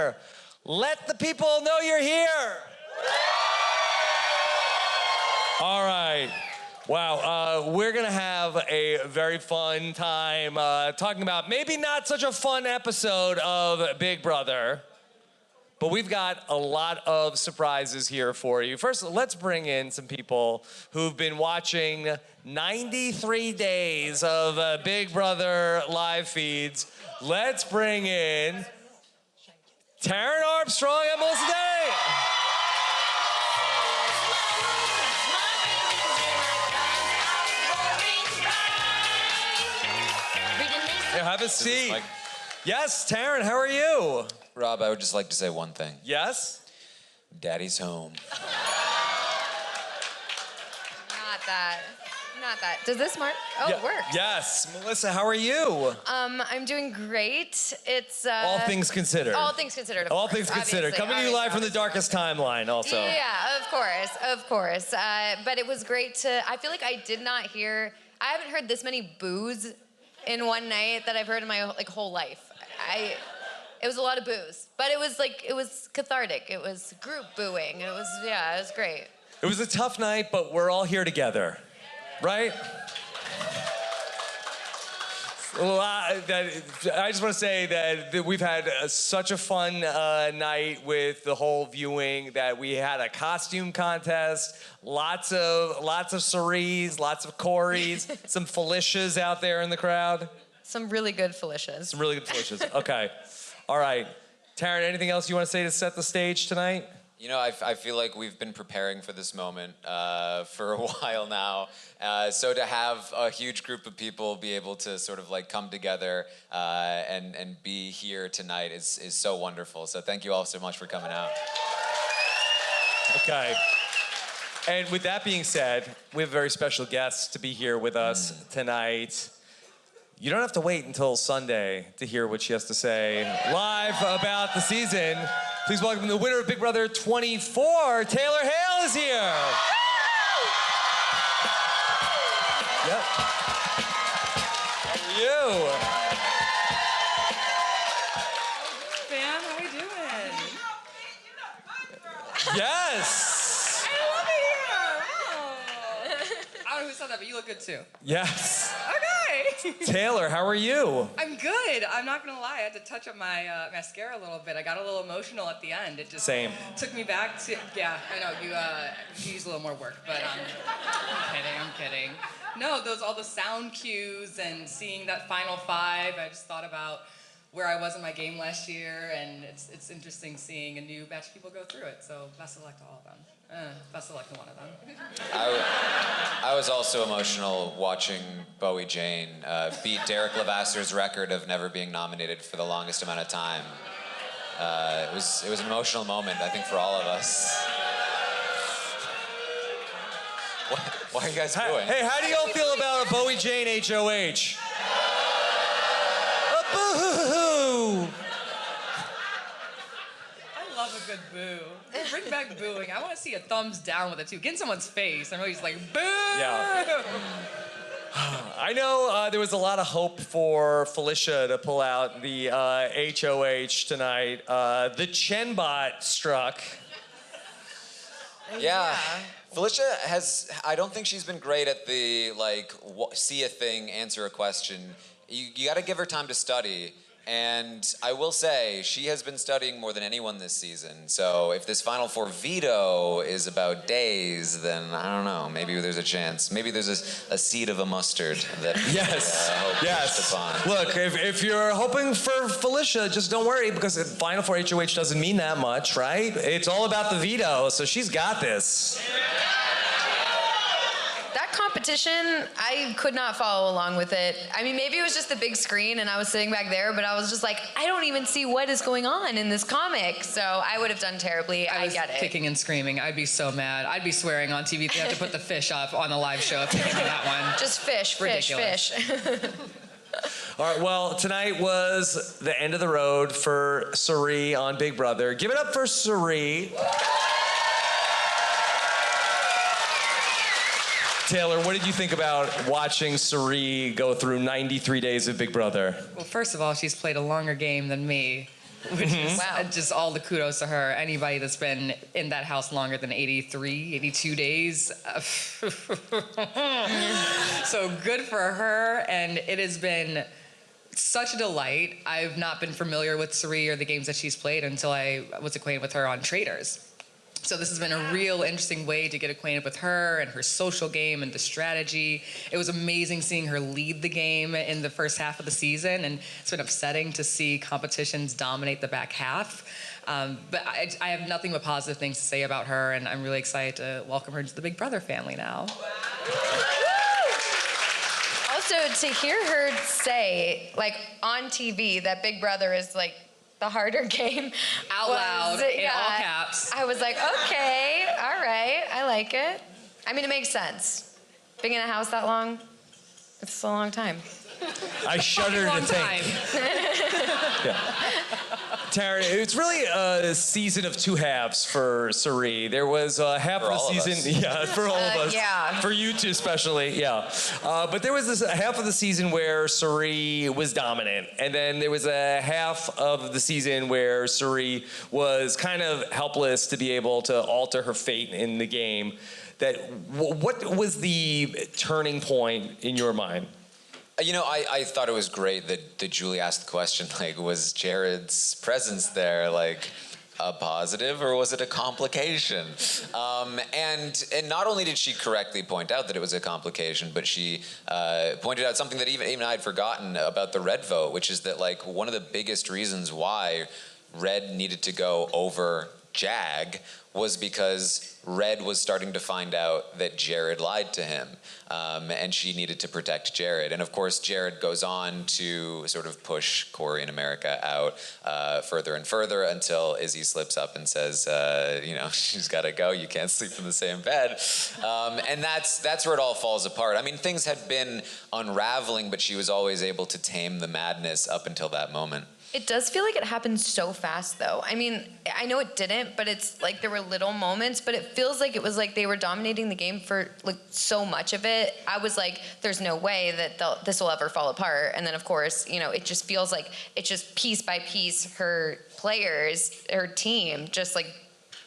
here. Let the people know you're here. All right. Wow, we're gonna have a very fun time talking about maybe not such a fun episode of Big Brother, but we've got a lot of surprises here for you. First, let's bring in some people who've been watching 93 days of Big Brother live feeds. Let's bring in Taran Armstrong and Melissa Day. Yeah, have a seat. Yes, Taran, how are you? Rob, I would just like to say one thing. Yes? Daddy's home. Not that. Does this mark? Oh, it works. Yes. Melissa, how are you? I'm doing great. It's all things considered. All things considered. Of all course, things considered. obviously, Coming to you live from the darkest timeline, also. Yeah, of course. But it was great to. I feel like I did not hear. I haven't heard this many boos in one night that I've heard in my whole life. It was a lot of boos, but it was cathartic. It was group booing. It was great. It was a tough night, but we're all here together, right? Well, I just want to say that we've had such a fun night with the whole viewing that we had a costume contest, lots of Ceries, lots of Corys, some Felicias out there in the crowd. Some really good Felicias. Some really good Felicias. Okay. All right. Taran, anything else you want to say to set the stage tonight? You know, I feel like we've been preparing for this moment for a while now. So to have a huge group of people be able to sort of like come together and be here tonight is so wonderful. So thank you all so much for coming out. Okay. And with that being said, we have a very special guest to be here with us tonight. You don't have to wait until Sunday to hear what she has to say live about the season. Please welcome the winner of Big Brother 24, Taylor Hale is here. Yep. How are you? Fam, how we doing? Yes. I love it here. Oh. I don't know who said that, but you look good too. Yes. Okay. Taylor, how are you? I'm good. I'm not gonna lie. I had to touch up my mascara a little bit. I got a little emotional at the end. It just took me back to. Yeah, I know you. You use a little more work, but I'm kidding. No, all the sound cues and seeing that final five. I just thought about where I was in my game last year, and it's interesting seeing a new batch of people go through it. So best of luck to all of them. Best of luck to one of them. I was also emotional watching Bowie Jane beat Derek Levasseur record of never being nominated for the longest amount of time. It was an emotional moment, I think, for all of us. Why are you guys booing? Hey, how do y'all feel about a Bowie Jane HOH? A boo-hoo-hoo! I love a good boo. Bring back booing. I want to see a thumbs down with it too. Get in someone's face. I'm always like, boo! Yeah. I know there was a lot of hope for Felicia to pull out the HOH tonight. The Chenbot struck. Yeah. Felicia I don't think she's been great at the, see a thing, answer a question. You got to give her time to study. And I will say, she has been studying more than anyone this season. So if this Final Four veto is about days, then I don't know. Maybe there's a chance. Maybe there's a seed of a mustard that yes. Look, if you're hoping for Felicia, just don't worry, because Final Four HOH doesn't mean that much, right? It's all about the veto, so she's got this. That competition, I could not follow along with it. I mean, maybe it was just the big screen and I was sitting back there, but I was just like, I don't even see what is going on in this comic. So I would have done terribly. I get it. Kicking and screaming. I'd be so mad. I'd be swearing on TV. They have to put the fish up on the live show if you do that one. Just fish. All right, well, tonight was the end of the road for Cerie on Big Brother. Give it up for Cerie. Taylor, what did you think about watching Cerie go through 93 days of Big Brother? Well, first of all, she's played a longer game than me. which is Wow. just all the kudos to her. Anybody that's been in that house longer than 83, 82 days. So good for her, and it has been such a delight. I've not been familiar with Suri or the games that she's played until I was acquainted with her on Traders. So this has been a real interesting way to get acquainted with her and her social game and the strategy. It was amazing seeing her lead the game in the first half of the season, and it's been upsetting to see competitions dominate the back half. But I have nothing but positive things to say about her, and I'm really excited to welcome her to the Big Brother family now. Also, to hear her say, like, on TV that Big Brother is, like, the harder game. Out loud, in all caps. I was like, okay, all right, I like it. I mean, it makes sense. Being in a house that long, it's a long time. I shudder to think. Yeah. Taran, it's really a season of two halves for Suri. There was half of the season, yeah, for all of us. Yeah. For you two especially, yeah. But there was this half of the season where Suri was dominant, and then there was a half of the season where Suri was kind of helpless to be able to alter her fate in the game. What was the turning point in your mind? You know, I thought it was great that Julie asked the question, like, was Jared's presence there, like, a positive or was it a complication? And not only did she correctly point out that it was a complication, but she pointed out something that even I had forgotten about the red vote, which is that, like, one of the biggest reasons why red needed to go over Jag was because Red was starting to find out that Jared lied to him, and she needed to protect Jared. And of course, Jared goes on to sort of push Corey and America out further and further until Izzy slips up and says, you know, she's got to go. You can't sleep in the same bed. And that's where it all falls apart. I mean, things had been unraveling, but she was always able to tame the madness up until that moment. It does feel like it happened so fast, though. I mean, I know it didn't, but it's like there were little moments, but it feels like it was like they were dominating the game for like so much of it. I was like, there's no way that this will ever fall apart. And then, of course, you know, it just feels like it's just piece by piece, her players, her team just like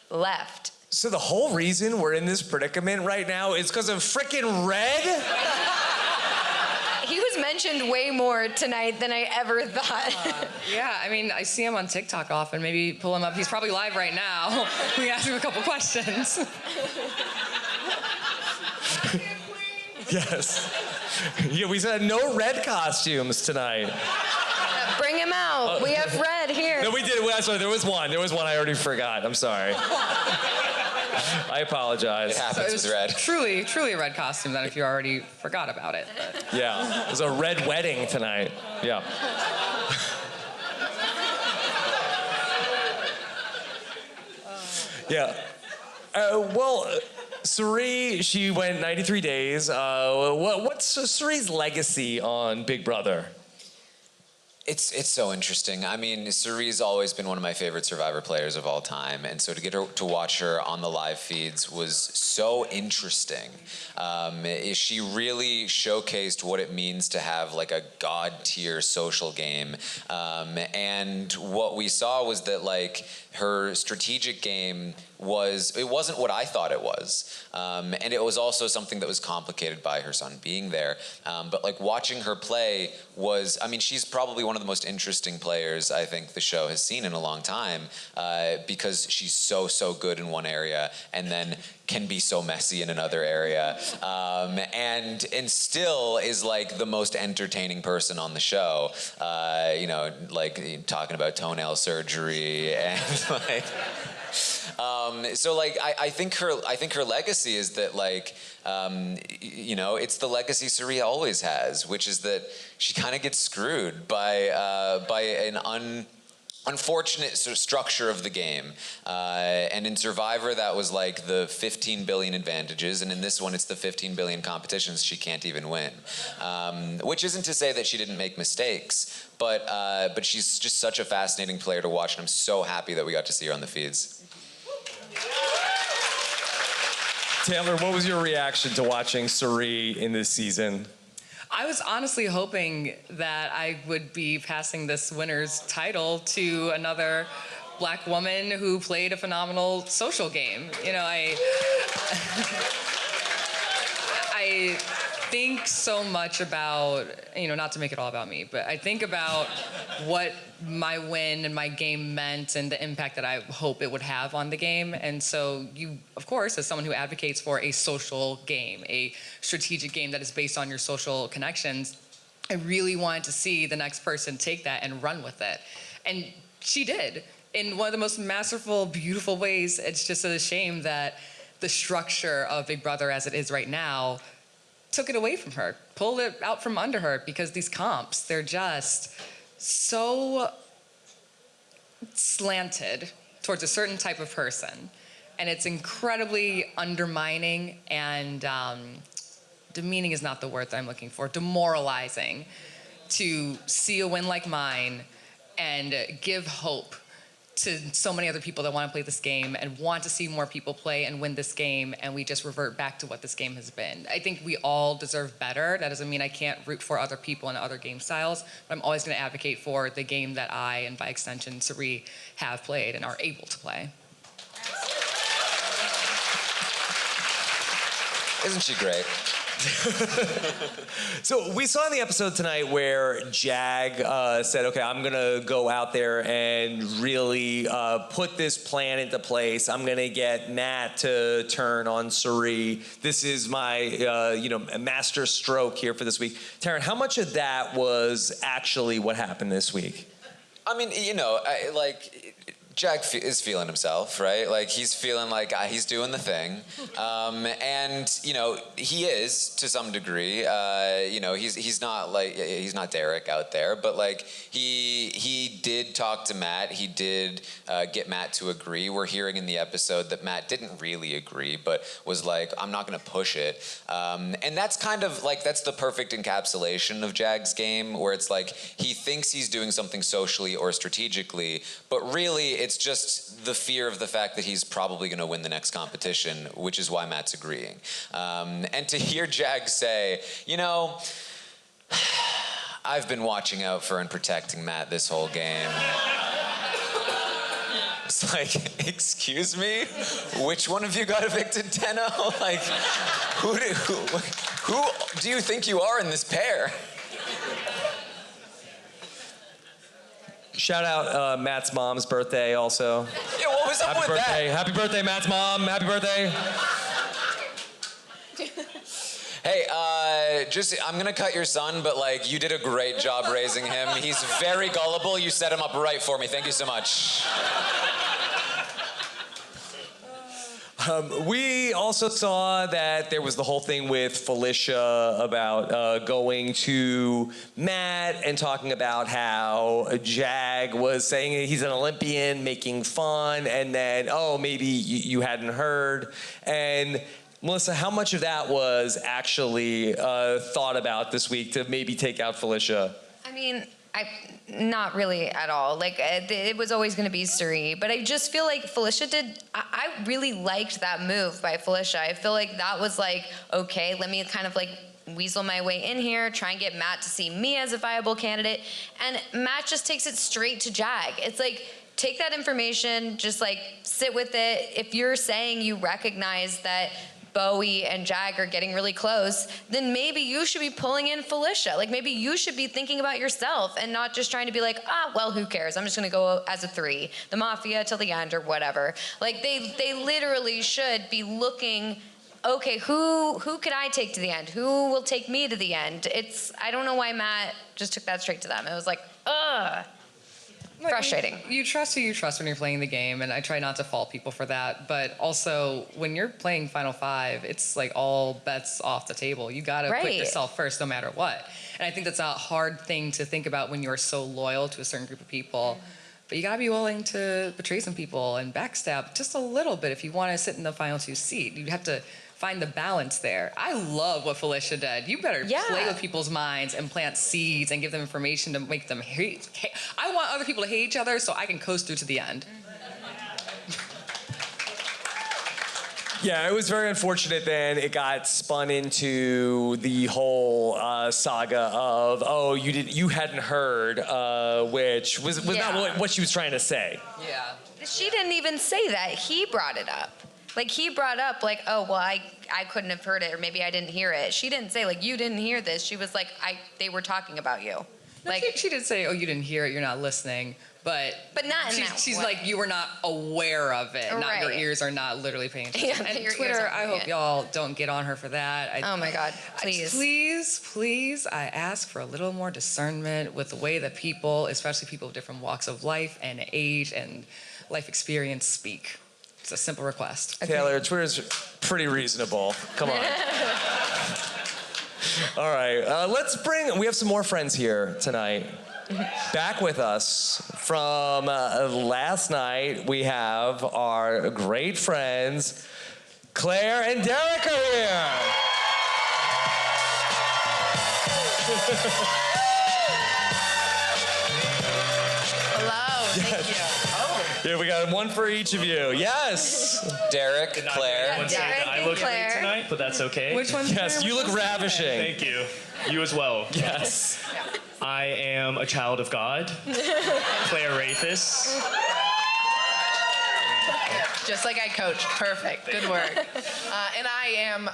left. So the whole reason we're in this predicament right now is because of frickin' Red? He was mentioned way more tonight than I ever thought. Yeah, I mean, I see him on TikTok often. Maybe pull him up. He's probably live right now. We can ask him a couple questions. Yes. Yeah, we said no red costumes tonight. Bring him out. We have Red here. No, we did. Sorry, there was one. I already forgot. I'm sorry. I apologize. It happens with Red. Truly a red costume then if you already forgot about it. But. Yeah, it was a red wedding tonight. Yeah. Yeah. Well, Suri, she went 93 days. What's Suri's legacy on Big Brother? It's so interesting. I mean, Suri's always been one of my favorite Survivor players of all time, and so to get her to watch her on the live feeds was so interesting. She really showcased what it means to have like a god-tier social game, and what we saw was that like her strategic game wasn't what I thought it was, and it was also something that was complicated by her son being there. But like watching her play was, I mean, she's probably one of the most interesting players I think the show has seen in a long time, because she's so good in one area and then can be so messy in another area, and still is like the most entertaining person on the show. You know, like talking about toenail surgery and like. So like I think her legacy is that like you know, it's the legacy Suri always has, which is that she kind of gets screwed by an unfortunate sort of structure of the game, and in Survivor that was like the 15 billion advantages, and in this one it's the 15 billion competitions she can't even win, which isn't to say that she didn't make mistakes, but she's just such a fascinating player to watch, and I'm so happy that we got to see her on the feeds. Taylor, what was your reaction to watching Suri in this season? I was honestly hoping that I would be passing this winner's title to another Black woman who played a phenomenal social game. You know, I think so much about, you know, not to make it all about me, but I think about what my win and my game meant and the impact that I hope it would have on the game. And so you, of course, as someone who advocates for a social game, a strategic game that is based on your social connections, I really wanted to see the next person take that and run with it. And she did in one of the most masterful, beautiful ways. It's just a shame that the structure of Big Brother as it is right now took it away from her, pulled it out from under her, because these comps, they're just so slanted towards a certain type of person. And it's incredibly undermining and demeaning is not the word that I'm looking for, demoralizing to see a win like mine and give hope to so many other people that want to play this game and want to see more people play and win this game, and we just revert back to what this game has been. I think we all deserve better. That doesn't mean I can't root for other people and other game styles, but I'm always going to advocate for the game that I, and by extension, Sari, have played and are able to play. Isn't she great? So we saw in the episode tonight where Jag said, okay, I'm going to go out there and really put this plan into place. I'm going to get Matt to turn on Sari. This is my, master stroke here for this week. Taran, how much of that was actually what happened this week? I mean, Jag is feeling himself, right? Like, he's feeling like he's doing the thing. And, he is, to some degree. He's not Derek out there, but, like, he did talk to Matt. He did get Matt to agree. We're hearing in the episode that Matt didn't really agree, but was like, I'm not going to push it. And that's kind of, like, that's the perfect encapsulation of Jag's game, where it's like, he thinks he's doing something socially or strategically, but really, it's just the fear of the fact that he's probably going to win the next competition, which is why Matt's agreeing. And to hear Jag say, I've been watching out for and protecting Matt this whole game. It's like, excuse me? Which one of you got evicted, Tenno? Like, who do you think you are in this pair? Shout out Matt's mom's birthday also. Yeah, what was up with birthday. that? Happy birthday, Matt's mom. Happy birthday. Hey, I'm gonna cut your son, but like, you did a great job raising him. He's very gullible. You set him up right for me. Thank you so much. We also saw that there was the whole thing with Felicia about going to Matt and talking about how Jag was saying he's an Olympian, making fun, and then, maybe you hadn't heard. And Melissa, how much of that was actually thought about this week to maybe take out Felicia? I mean, not really at all. Like, it was always going to be Sari, but I just feel like Felicia did. I really liked that move by Felicia. I feel like that was like, okay, let me kind of like weasel my way in here, try and get Matt to see me as a viable candidate, and Matt just takes it straight to Jag. It's like, take that information, just like sit with it. If you're saying you recognize that Bowie and Jag are getting really close, then maybe you should be pulling in Felicia. Like, maybe you should be thinking about yourself and not just trying to be like, well, who cares? I'm just gonna go as a 3, the Mafia till the end or whatever. Like, they literally should be looking, okay, who could I take to the end? Who will take me to the end? I don't know why Matt just took that straight to them. It was like, ugh. Frustrating. You trust who you trust when you're playing the game, and I try not to fault people for that. But also, when you're playing Final Five, it's like all bets off the table. You gotta put yourself first no matter what. And I think that's a hard thing to think about when you're so loyal to a certain group of people. But you gotta be willing to betray some people and backstab just a little bit if you want to sit in the final 2 seat. You have to find the balance there. I love what Felicia did. You better play with people's minds and plant seeds and give them information to make them hate. I want other people to hate each other so I can coast through to the end. Yeah, it was very unfortunate then. It got spun into the whole saga of, oh, you hadn't heard, which was not what she was trying to say. Yeah. She didn't even say that. He brought it up. Like, he brought up, like, oh, well, I couldn't have heard it, or maybe I didn't hear it. She didn't say, like, you didn't hear this. She was like, they were talking about you. No, Like, she did say, oh, you didn't hear it, you're not listening. But not in that she's way. like, you were not aware of it. Not your Right. ears are not literally paying attention. Yeah, and your ears Twitter, aren't I paying hope it. y'all don't get on her for that. Oh, my God. Please. Please, I ask for a little more discernment with the way that people, especially people of different walks of life and age and life experience, speak. It's a simple request. Taylor, Twitter's pretty reasonable. Come on. All right, we have some more friends here tonight. Back with us from last night, we have our great friends, Claire and Derek are here. Hello, thank you. Yeah, we got one for each of you. Yes. Derek, Claire. Yeah, Derek I and look Claire. great tonight, but that's okay. Which one's Yes, Claire? you Which look one's Claire? ravishing. Thank you. You as well. Yes. I am a child of God. Claire Rafis. Just like I coached. Perfect. Good work. And I am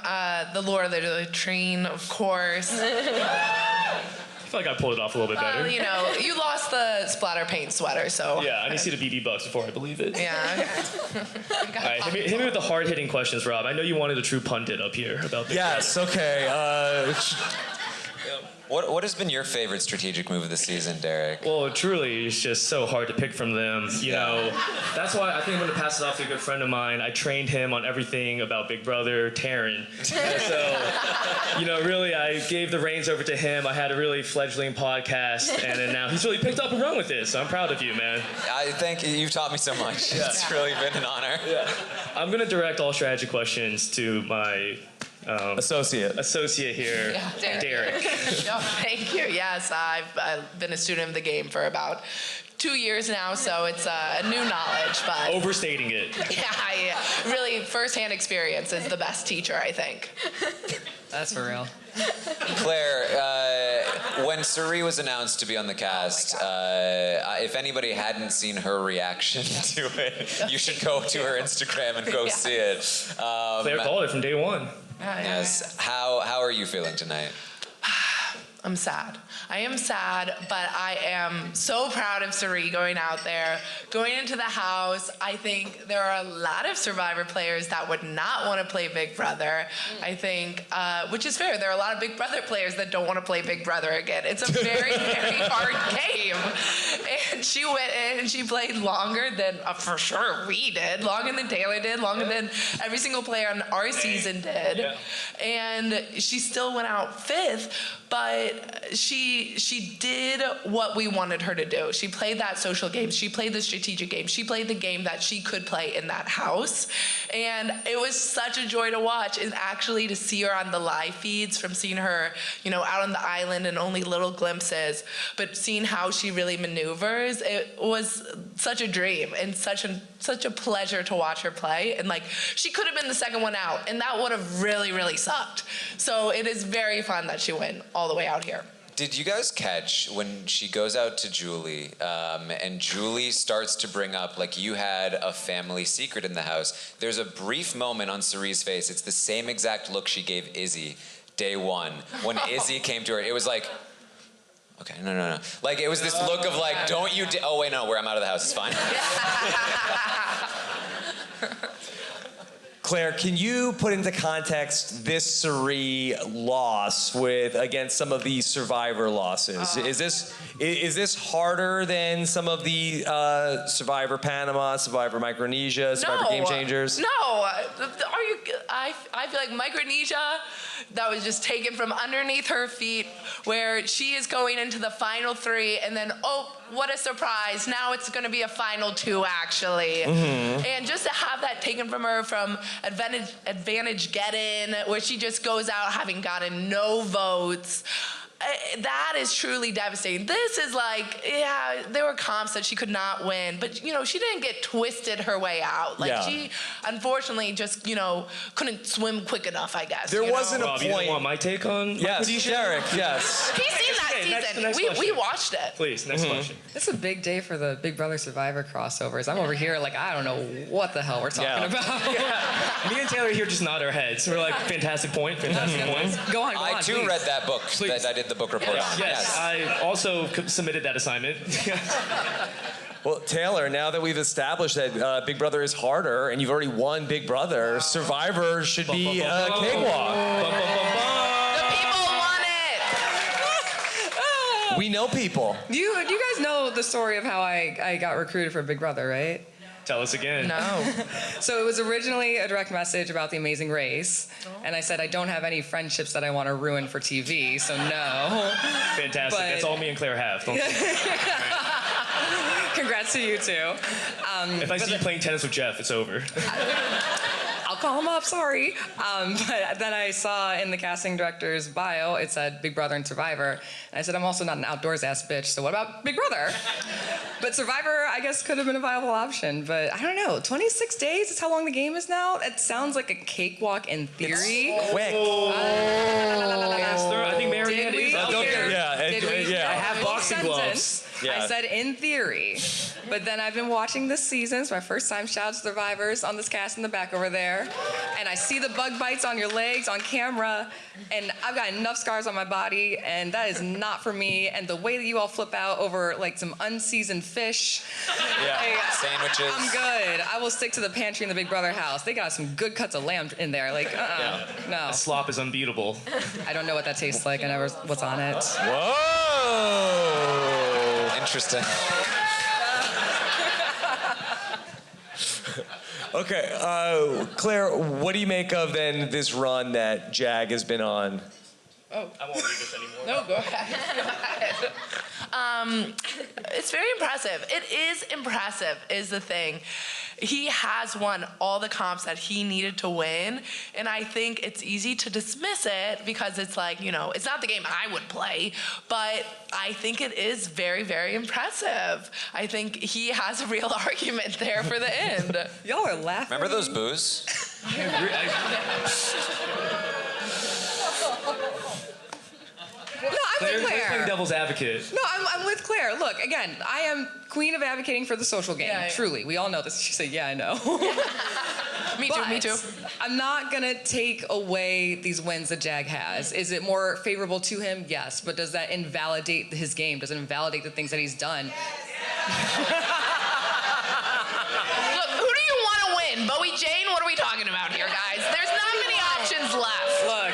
the Lord of the Latrine, of course. I feel like I pulled it off a little bit better. You know, you lost the splatter paint sweater, so. Yeah, I need to see the BB bucks before I believe it. Yeah, okay. All right, hit me with the hard-hitting questions, Rob. I know you wanted a true pundit up here about this. Yes, okay. What has been your favorite strategic move of the season, Derek? Well, truly, it's just so hard to pick from them. You know, that's why I think I'm going to pass it off to a good friend of mine. I trained him on everything about Big Brother, Taran. And so, you know, really, I gave the reins over to him. I had a really fledgling podcast, and then now he's really picked up and run with this. So I'm proud of you, man. I think you've taught me so much. It's really been an honor. Yeah. I'm going to direct all strategy questions to my associate here, Derek. No, thank you. Yes, I've been a student of the game for about 2 years now, so it's new knowledge, but. Overstating it. Yeah, really, firsthand experience is the best teacher, I think. That's for real. Claire, when Suri was announced to be on the cast, if anybody hadn't seen her reaction to it, you should go to her Instagram and go see it. Claire called it from day one. Yes. How are you feeling tonight? I'm sad. I am sad, but I am so proud of Suri going out there, going into the house. I think there are a lot of Survivor players that would not want to play Big Brother. I think, which is fair. There are a lot of Big Brother players that don't want to play Big Brother again. It's a very, very hard game. And she went in and she played longer than, for sure, we did, longer than Taylor did, longer than every single player on our season did. Yeah. And she still went out fifth, but she did what we wanted her to do. She played that social game. She played the strategic game. She played the game that she could play in that house. And it was such a joy to watch, and actually to see her on the live feeds, from seeing her, you know, out on the island and only little glimpses, but seeing how she really maneuvers, it was such a dream and such a pleasure to watch her play. And like, she could have been the second one out, and that would have really, really sucked. So it is very fun that she went all the way out here. Did you guys catch when she goes out to Julie and Julie starts to bring up, like, you had a family secret in the house? There's a brief moment on Suri's face. It's the same exact look she gave Izzy day one. When Izzy came to her, it was like, okay, no. Like, it was this look of like, don't you, oh wait, no, I'm out of the house, it's fine. Claire, can you put into context this Suri loss against some of the Survivor losses? Is this harder than some of the Survivor Panama, Survivor Micronesia, Survivor Game Changers? No, I feel like Micronesia, that was just taken from underneath her feet, where she is going into the final three, and then, oh, what a surprise, now it's gonna be a final two, actually. Mm-hmm. And just to have that taken from her from advantage get in, where she just goes out having gotten no votes, that is truly devastating. This is like, yeah, there were comps that she could not win, but you know, she didn't get twisted her way out. Like she, unfortunately, just couldn't swim quick enough, I guess. There wasn't Rob, a you point. don't want my take on? Yes, Derek. Yes. He's seen that season. Next We watched it. Please, next question. It's a big day for the Big Brother Survivor crossovers. I'm over here like, I don't know what the hell we're talking about. Me and Taylor here just nod our heads. We're like, fantastic point, fantastic point. Go on, I too please. read that book that I did the book report on. Yes, I also submitted that assignment. Well, Taylor, now that we've established that Big Brother is harder and you've already won Big Brother, Survivor should be a cakewalk. The people want it. We know people. You guys know the story of how I got recruited for Big Brother, right? Tell us again. No. So it was originally a direct message about The Amazing Race, and I said I don't have any friendships that I want to ruin for TV, so no. Fantastic. That's all me and Claire have. Don't Congrats to you too. if I see you playing tennis with Jeff, it's over. I'll call him up, sorry. But then I saw in the casting director's bio, it said Big Brother and Survivor. And I said, I'm also not an outdoors ass bitch, so what about Big Brother? But Survivor, I guess, could have been a viable option. But I don't know, 26 days is how long the game is now? It sounds like a cakewalk in theory. Quick. I think Marianne is up here. Yeah. I have boxing gloves. Yeah. I said in theory, but then I've been watching this season. It's my first time. Shout out to Survivors on this cast in the back over there. And I see the bug bites on your legs on camera, and I've got enough scars on my body, and that is not for me. And the way that you all flip out over like some unseasoned fish, Sandwiches. I'm good. I will stick to the pantry in the Big Brother house. They got some good cuts of lamb in there. Like, no. Slop is unbeatable. I don't know what that tastes like. I never what's on it. Whoa. Interesting. Okay, Claire, what do you make of then this run that Jag has been on? Oh, I won't read this anymore. no, go ahead. It's very impressive. It is impressive, is the thing. He has won all the comps that he needed to win, and I think it's easy to dismiss it because it's like, it's not the game I would play, but I think it is very, very impressive. I think he has a real argument there for the end. Y'all are laughing. Remember those boos? No, I'm with Claire's playing Claire. devil's advocate. No, I'm with Claire. Look, again, I am queen of advocating for the social game. Yeah. Truly, we all know this. She said, "Yeah, I know." Me too. I'm not gonna take away these wins that Jag has. Is it more favorable to him? Yes, but does that invalidate his game? Does it invalidate the things that he's done? Look, who do you want to win? Bowie Jane? What are we talking about here, guys? There's not many options left. Look,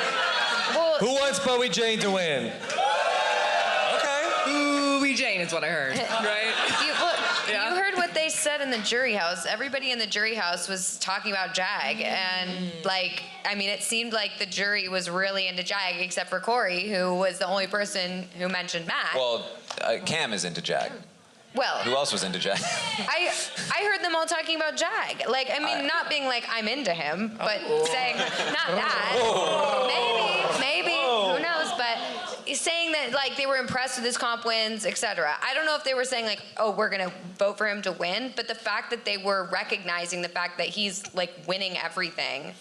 Who wants Bowie Jane to win? Okay. Bowie Jane is what I heard, right? You heard what they said in the jury house. Everybody in the jury house was talking about Jag, and it seemed like the jury was really into Jag, except for Corey, who was the only person who mentioned Matt. Well, Cam is into Jag. Well, Who else was into Jag? I heard them all talking about Jag. Not being like I'm into him, but saying not that. Maybe. Who knows? But he's saying that they were impressed with his comp wins, etc. I don't know if they were saying we're gonna vote for him to win, but the fact that they were recognizing the fact that he's winning everything.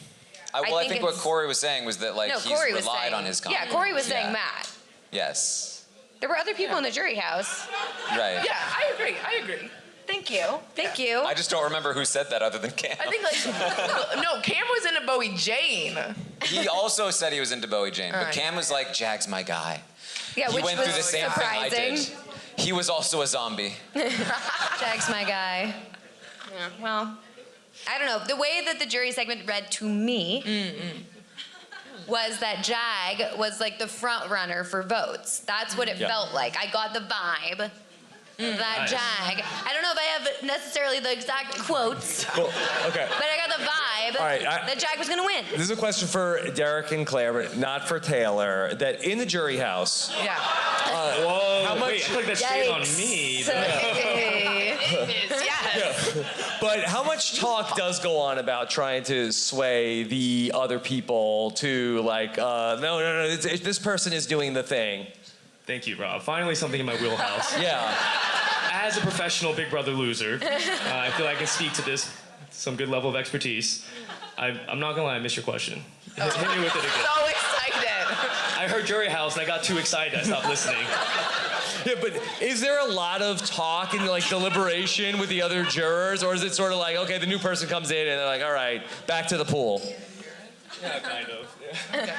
I think what Corey was saying was that he's relied on his comp. Yeah, Corey was saying Matt. Yes. There were other people in the jury house. Right. Yeah, I agree. Thank you. I just don't remember who said that other than Cam. I think no, Cam was into Bowie Jane. He also said he was into Bowie Jane, but Right. Cam was like, Jag's my guy. Yeah, He which went was through the same surprising. thing I did. He was also a zombie. Jag's my guy. Yeah, well, I don't know. The way that the jury segment read to me was that Jag was the front runner for votes. That's what it felt like. I got the vibe that Nice. Jag. I don't know if I have necessarily the exact quotes, Cool. Okay. but I got the vibe All right, that Jag was gonna win. This is a question for Derek and Claire, but not for Taylor. That in the jury house, Yeah. Whoa. How much- Wait, I feel like that's straight on me. Yes. but how much talk does go on about trying to sway the other people to no, this person is doing the thing? Thank you, Rob. Finally, something in my wheelhouse. Yeah. As a professional Big Brother loser, I feel I can speak to this with some good level of expertise. I'm not gonna lie, I missed your question. Hit me with it again. So excited. I heard Jury House and I got too excited. I stopped listening. Yeah, but is there a lot of talk and like deliberation with the other jurors, or is it sort of like, okay, the new person comes in and they're like, all right, back to the pool? Yeah, kind of. Yeah.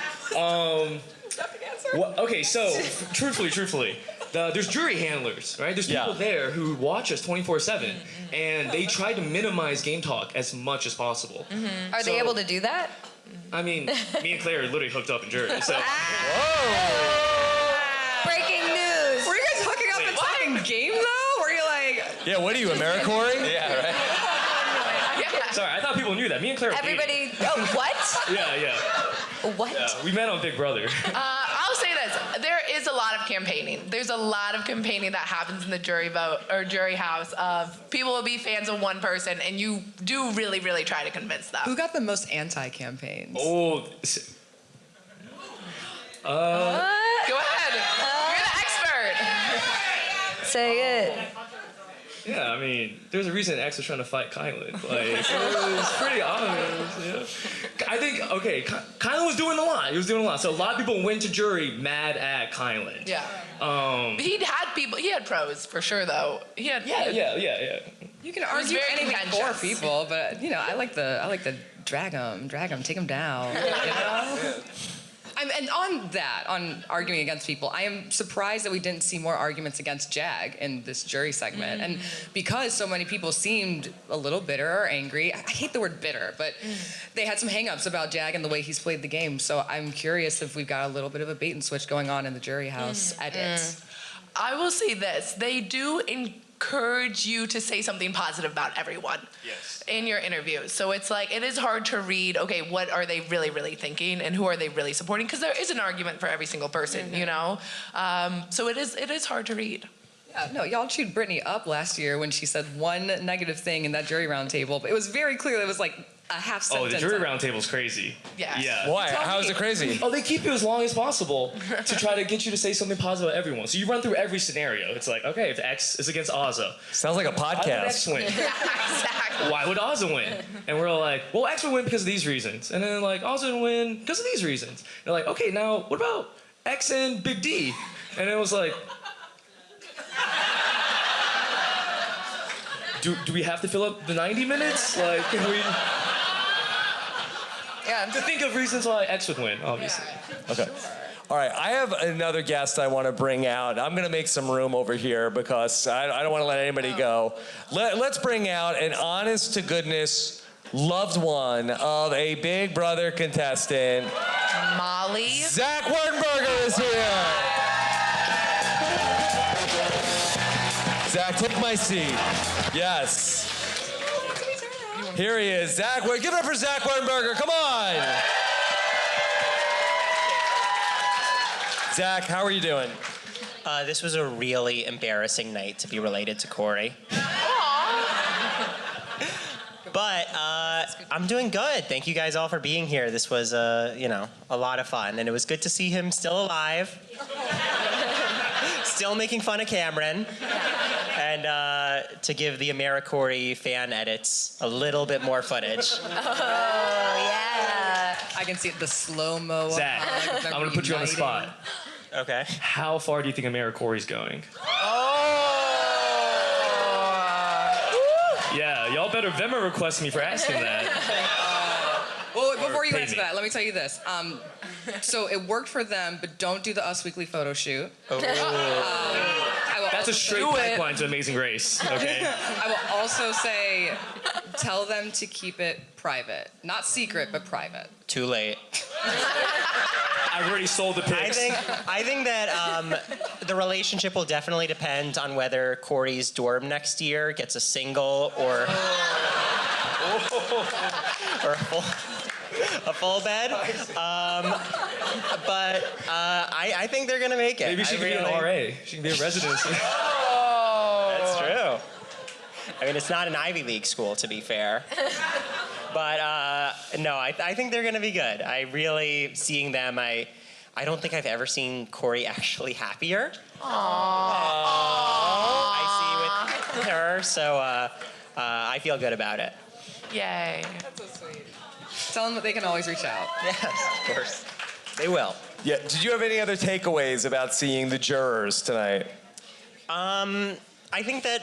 Okay, so truthfully, there's jury handlers, right? There's people there who watch us 24/7, and they try to minimize game talk as much as possible. Are they able to do that? I mean, me and Claire are literally hooked up in jury, so. Breaking news. Were you guys hooking up and talking game though? Were you like? Yeah, what are you, AmeriCorey? Yeah, right? Sorry, I thought people knew that. Me and Claire are Everybody. Oh, what? dating. Yeah. What? We met on Big Brother. I'll say this: there is a lot of campaigning. There's a lot of campaigning that happens in the jury vote or jury house. Of people will be fans of one person, and you do really, really try to convince them. Who got the most anti-campaigns? Oh. Go ahead. You're the expert. Say it. Yeah, I mean, there's a reason X was trying to fight Kylan. Like, it was pretty obvious, yeah. I think, okay, Kylan was doing a lot. He was doing a lot. So a lot of people went to jury mad at Kylan. Yeah. He had pros for sure, though. He had. Yeah. You can argue very anything for contentious. people, but you know, I like the drag them, take them down. You know? And on arguing against people, I am surprised that we didn't see more arguments against Jag in this jury segment. And because so many people seemed a little bitter or angry, I hate the word bitter, but they had some hang-ups about Jag and the way he's played the game. So I'm curious if we've got a little bit of a bait and switch going on in the jury house edits. I will say this: they do encourage you to say something positive about everyone. Yes. In your interviews. So it's like, it is hard to read, okay, what are they really, really thinking and who are they really supporting? Because there is an argument for every single person, you know? So it is hard to read. Yeah, no, y'all chewed Brittany up last year when she said one negative thing in that jury roundtable, but it was very clear that it was like a half sentence. Oh, the jury roundtable's crazy. Yeah. Yeah. Why? How is it crazy? Oh, they keep you as long as possible to try to get you to say something positive about everyone. So you run through every scenario. It's like, okay, if X is against Ozza, Sounds like a why would X podcast. win? Exactly. Why would Ozza win? And we're all like, well, X would win because of these reasons. And then like, Ozza would win because of these reasons. And they're like, okay, now what about X and Big D? And it was like, do we have to fill up the 90 minutes? Like, can we? Yeah. To think of reasons why X would win, obviously. Okay. All right, I have another guest I want to bring out. I'm going to make some room over here because I don't want to let anybody go. Let's bring out an honest-to-goodness loved one of a Big Brother contestant. Molly. Zach Wurtenberger is here. Zach, take my seat. Yes. Here he is. Zach, give it up for Zach Wurtenberger. Come on. Zach, how are you doing? This was a really embarrassing night to be related to Corey. But I'm doing good. Thank you guys all for being here. This was, a lot of fun, and it was good to see him still alive, still making fun of Cameron, and to give the AmeriCorey fan edits a little bit more footage. Oh, yeah. I can see the slow-mo. Zach, I'm gonna put you on the spot. Okay. How far do you think AmeriCorey's going? Yeah, y'all better Venmo request me for asking that. Well, before you pay answer me. that, let me tell you this. So it worked for them, but don't do the Us Weekly photo shoot. I will That's also a straight do it. pipeline to Amazing Race, okay? I will also say, tell them to keep it private. Not secret, but private. Too late. I've already sold the pics. I think that the relationship will definitely depend on whether Corey's dorm next year gets a single or a full bed. But I think they're gonna make it. Maybe she can be an RA. She can be a resident. That's true. I mean, it's not an Ivy League school, to be fair. But no, I think they're gonna be good. I really, seeing them, I I don't think I've ever seen Corey actually happier. Aww. I see with her, so I feel good about it. Yay. That's so sweet. Tell them that they can always reach out. Yes, of course. They will. Yeah. Did you have any other takeaways about seeing the jurors tonight? I think that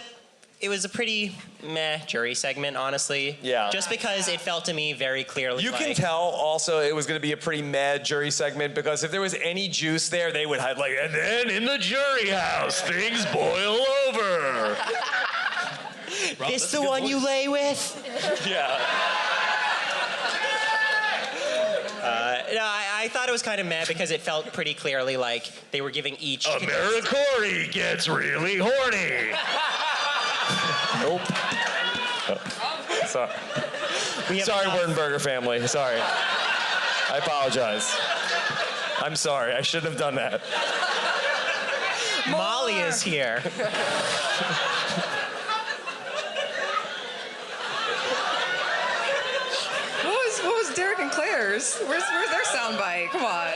it was a pretty meh jury segment, honestly. Yeah. Just because it felt to me very clearly You like... can tell also it was going to be a pretty mad jury segment because if there was any juice there, they would have like, and then in the jury house, things boil over. This the one you lay with? Yeah. No, I thought it was kind of mad because it felt pretty clearly like they were giving each... Americori gets really horny. Nope. Oh, sorry. Sorry, Wurtenberger family. Sorry. I apologize. I'm sorry. I shouldn't have done that. Molly is here. What was Derek and Claire's? Where's their soundbite? Come on.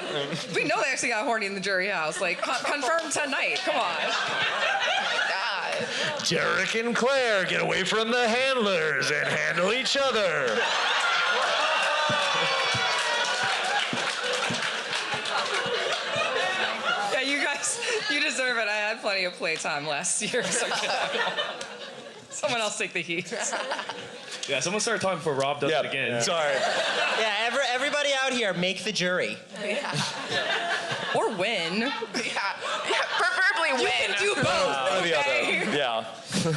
We know they actually got horny in the jury house. Like, confirmed tonight. Come on. God. Derek and Claire get away from the handlers and handle each other. Yeah, you guys, you deserve it. I had plenty of playtime last year. So someone else take the heat. Yeah, someone started talking before Rob does it again. Sorry. Yeah, everybody out here, make the jury. Yeah. Or win. Yeah. Preferably win. You can do both. Or the Okay? other. Yeah.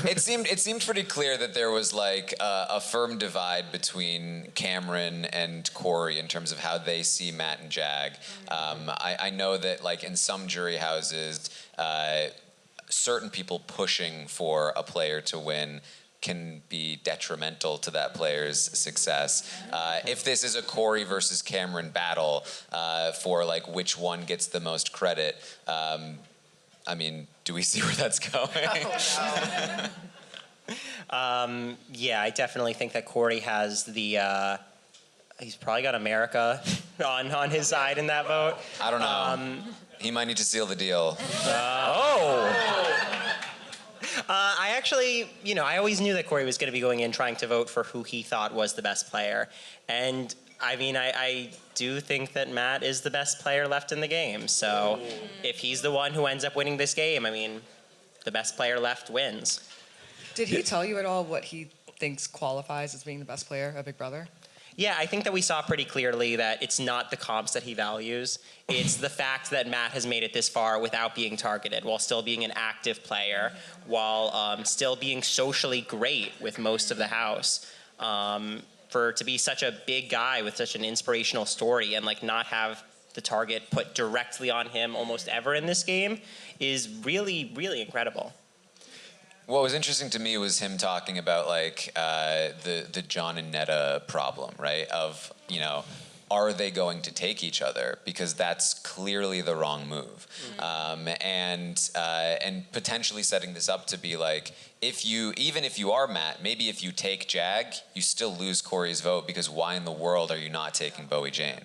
It seemed pretty clear that there was like a firm divide between Cameron and Corey in terms of how they see Matt and Jag. I know that like in some jury houses, certain people pushing for a player to win can be detrimental to that player's success. If this is a Corey versus Cameron battle for like which one gets the most credit, I mean, do we see where that's going? Yeah, I definitely think that Corey has the... he's probably got America on his side in that vote. I don't know. He might need to seal the deal. I actually, I always knew that Corey was going to be going in trying to vote for who he thought was the best player. And, I mean, I do think that Matt is the best player left in the game. So if he's the one who ends up winning this game, I mean, the best player left wins. Did he tell you at all what he thinks qualifies as being the best player at Big Brother? Yeah, I think that we saw pretty clearly that it's not the comps that he values. It's the fact that Matt has made it this far without being targeted, while still being an active player, while still being socially great with most of the house. To be such a big guy with such an inspirational story and like not have the target put directly on him almost ever in this game is really, really incredible. What was interesting to me was him talking about like the John and Netta problem, right? Of, are they going to take each other? Because that's clearly the wrong move. And potentially setting this up to be like, even if you are Matt, maybe if you take Jag, you still lose Corey's vote because why in the world are you not taking Bowie Jane?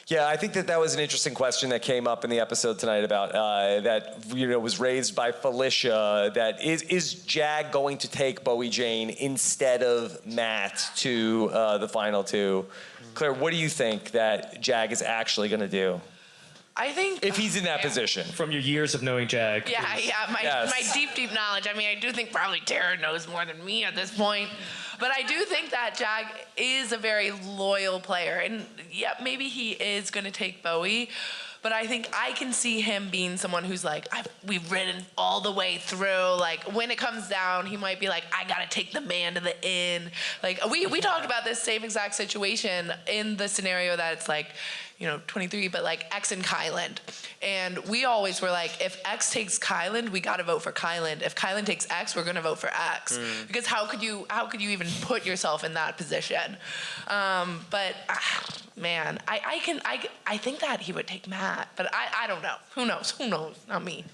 Yeah, I think that was an interesting question that came up in the episode tonight about that was raised by Felicia. That is Jag going to take Bowie Jane instead of Matt to the final two? Claire, what do you think that Jag is actually going to do? I think if he's in that position. From your years of knowing Jag. Yeah, my deep knowledge. I mean, I do think probably Taran knows more than me at this point. But I do think that Jag is a very loyal player. And yeah, maybe he is going to take Bowie. But I think I can see him being someone who's like, we've ridden all the way through. Like, when it comes down, he might be like, I got to take the man to the inn. Like, we talked about this same exact situation in the scenario that it's like, 23, but like X and Kyland. And we always were like, if X takes Kyland, we got to vote for Kyland. If Kyland takes X, we're going to vote for X. Because how could you even put yourself in that position? Man, I think that he would take Matt, but I don't know. Who knows? Not me.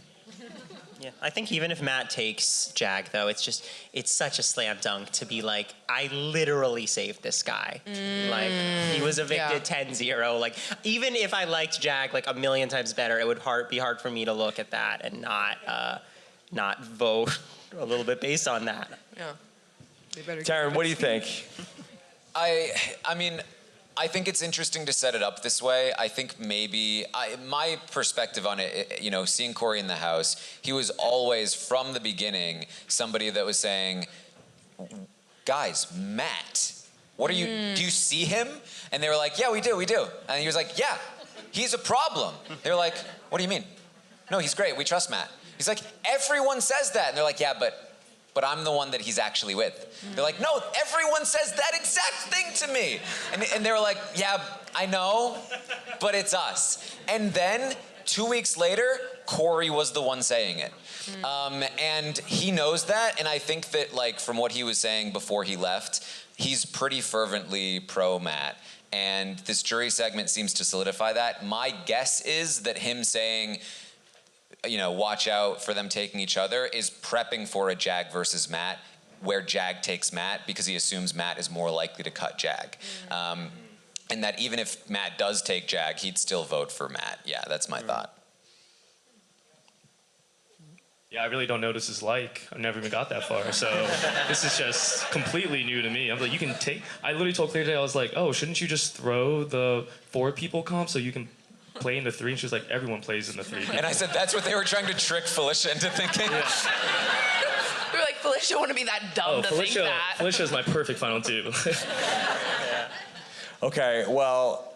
Yeah, I think even if Matt takes Jag, though, it's such a slam dunk to be like, I literally saved this guy. Like, he was evicted 10-0. Like, even if I liked Jag like a million times better, it would be hard for me to look at that and not vote a little bit based on that. Yeah. Taran, what do you think? I mean, I think it's interesting to set it up this way. I think maybe my perspective on it, you know, seeing Corey in the house, he was always from the beginning somebody that was saying, guys, Matt, what are you, do you see him? And they were like, yeah, we do. And he was like, yeah, he's a problem. They were like, what do you mean? No, he's great, we trust Matt. He's like, everyone says that. And they're like, yeah, but I'm the one that he's actually with. They're like, no, everyone says that exact thing to me. And they were like, yeah, I know, but it's us. And then 2 weeks later, Corey was the one saying it. And he knows that, and I think that, like, from what he was saying before he left, he's pretty fervently pro-Matt. And this jury segment seems to solidify that. My guess is that him saying, you know, watch out for them taking each other is prepping for a Jag versus Matt, where Jag takes Matt because he assumes Matt is more likely to cut Jag. And that even if Matt does take Jag, he'd still vote for Matt. Yeah, that's my thought. Yeah, I really don't know what this is like. I've never even got that far. So this is just completely new to me. I'm like, I literally told Claire today, I was like, oh, shouldn't you just throw the 4 people comp so you can play in the 3? And she was like, everyone plays in the 3. And I said, that's what they were trying to trick Felicia into thinking. We were like, Felicia wouldn't be that dumb to think that. Felicia's my perfect final 2. Okay, well,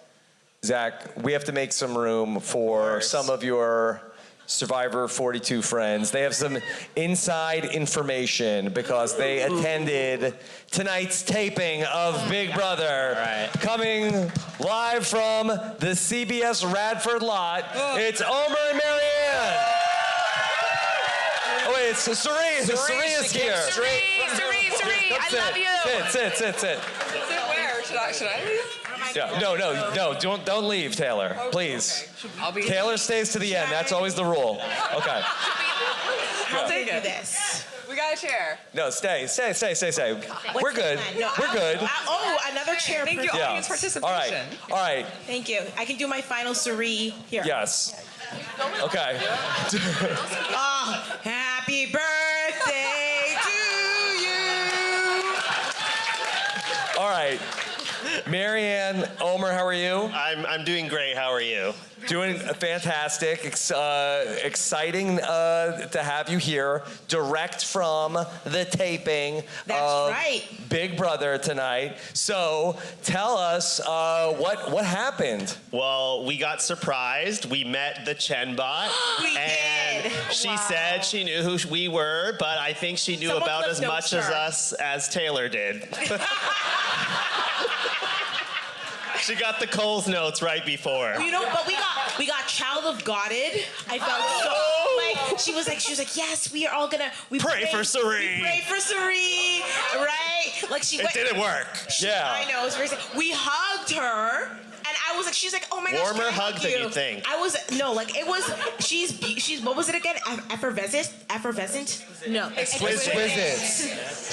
Zach, we have to make some room for some of your Survivor 42 friends. They have some inside information because they attended tonight's taping of Big Brother. Right. Coming live from the CBS Radford lot, it's Omer and Marianne. Oh wait, it's Serena's here. Suri, I love you. Sit. Should I leave? Yeah, no, don't leave, Taylor, please. I'll be. Taylor stays to the end. That's always the rule. Okay. I'll take this. We got a chair. No, stay. We're good. No, We're good. Another chair. Thank you, Yeah. audience participation. All right. Thank you. I can do my final Suri here. Yes. Okay. Oh, happy birthday to you. All right. Marianne, Omer, how are you? I'm doing great. How are you? Doing fantastic. Exciting to have you here, direct from the taping of Big Brother tonight. So tell us what happened. Well, we got surprised. We met the Chenbot. And she said she knew who we were, but I think she knew about as much as us as Taylor did. She got the Coles notes right before. You know, but we got child of Godded. I felt so like she was like, yes, we are all gonna pray for Suri. We pray for Suri, right? Like it didn't work. Yeah. I know. It was very sad. We hugged her. And I was like, she's like, oh my gosh. Warmer hug than you think. She's what was it again? Effervescent? No. Exquisite.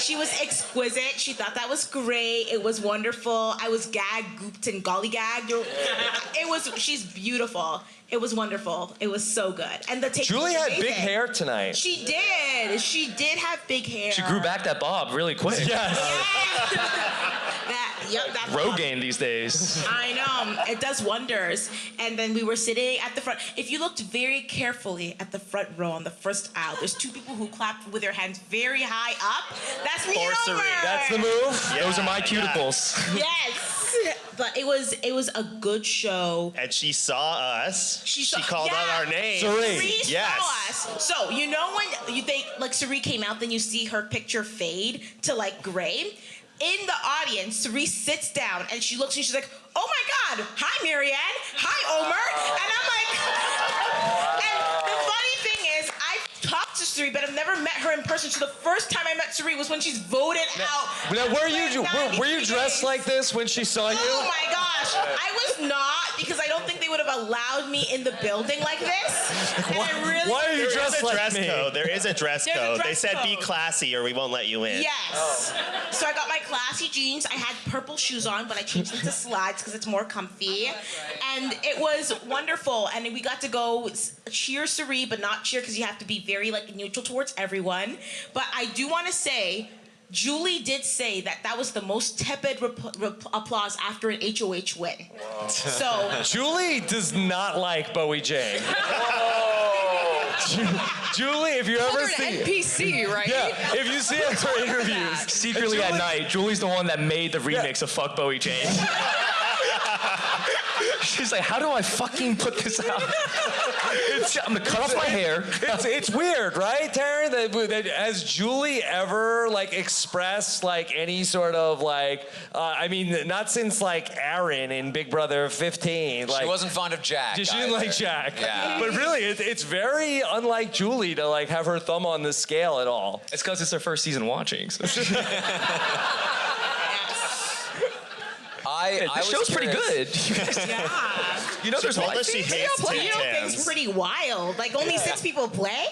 She was exquisite. She thought that was great. It was wonderful. I was gagged, gooped, and gollygagged. She's beautiful. It was wonderful. It was so good. And the tape Julie had big hair tonight. She did. She did have big hair. She grew back that bob really quick. Yes. That's Rogaine these days. I know. It does wonders. And then we were sitting at the front. If you looked very carefully at the front row on the first aisle, there's 2 people who clapped with their hands very high up. That's me and Omer. That's the move? Yeah, those are my cuticles. Yes. But it was a good show. And she saw us. She called out our name. Suri Yes. saw us. So, you know when you think, like, Suri came out, then you see her picture fade to, like, gray? In the audience, Suri sits down, and she looks, and she's like, oh, my God. Hi, Marianne. Hi, Omer. And I'm like... And the funny thing is, I've talked to Suri, but I've never met her in person. So the first time I met Suri was when she's voted out. Now, were you dressed like this when she saw you? Oh my gosh, I was not, because I don't think they would would have allowed me in the building like this. And I really Why are you dressed like dress me? code. There is a dress There's a code. They dress said be code. classy or we won't let you in. Yes. So I got my classy jeans. I had purple shoes on, but I changed them to slides because it's more comfy. And it was wonderful. And we got to go cheer Suri, but not cheer because you have to be very like neutral towards everyone. But I do want to say, Julie did say that that was the most tepid applause after an HOH win. Wow. So Julie does not like Bowie Jane. Julie, if you ever see NPC, right? Yeah, if you see her interviews, Secretly at night, Julie's the one that made the remix of Fuck Bowie Jane. She's like, how do I fucking put this out? I'm gonna cut off my hair. It's weird, right, Taran? That has Julie ever like expressed like any sort of like? I mean, not since like Aaron in Big Brother 15. Like, She wasn't fond of Jack. she didn't either. like Jack. Yeah. But really, it's very unlike Julie to like have her thumb on the scale at all. It's because it's their first season watching. So. I The was show's pretty curious. good. yeah. You know, there's Told life us she feeds. hates You Tim know, things Tams. pretty wild. Like only 6 people play.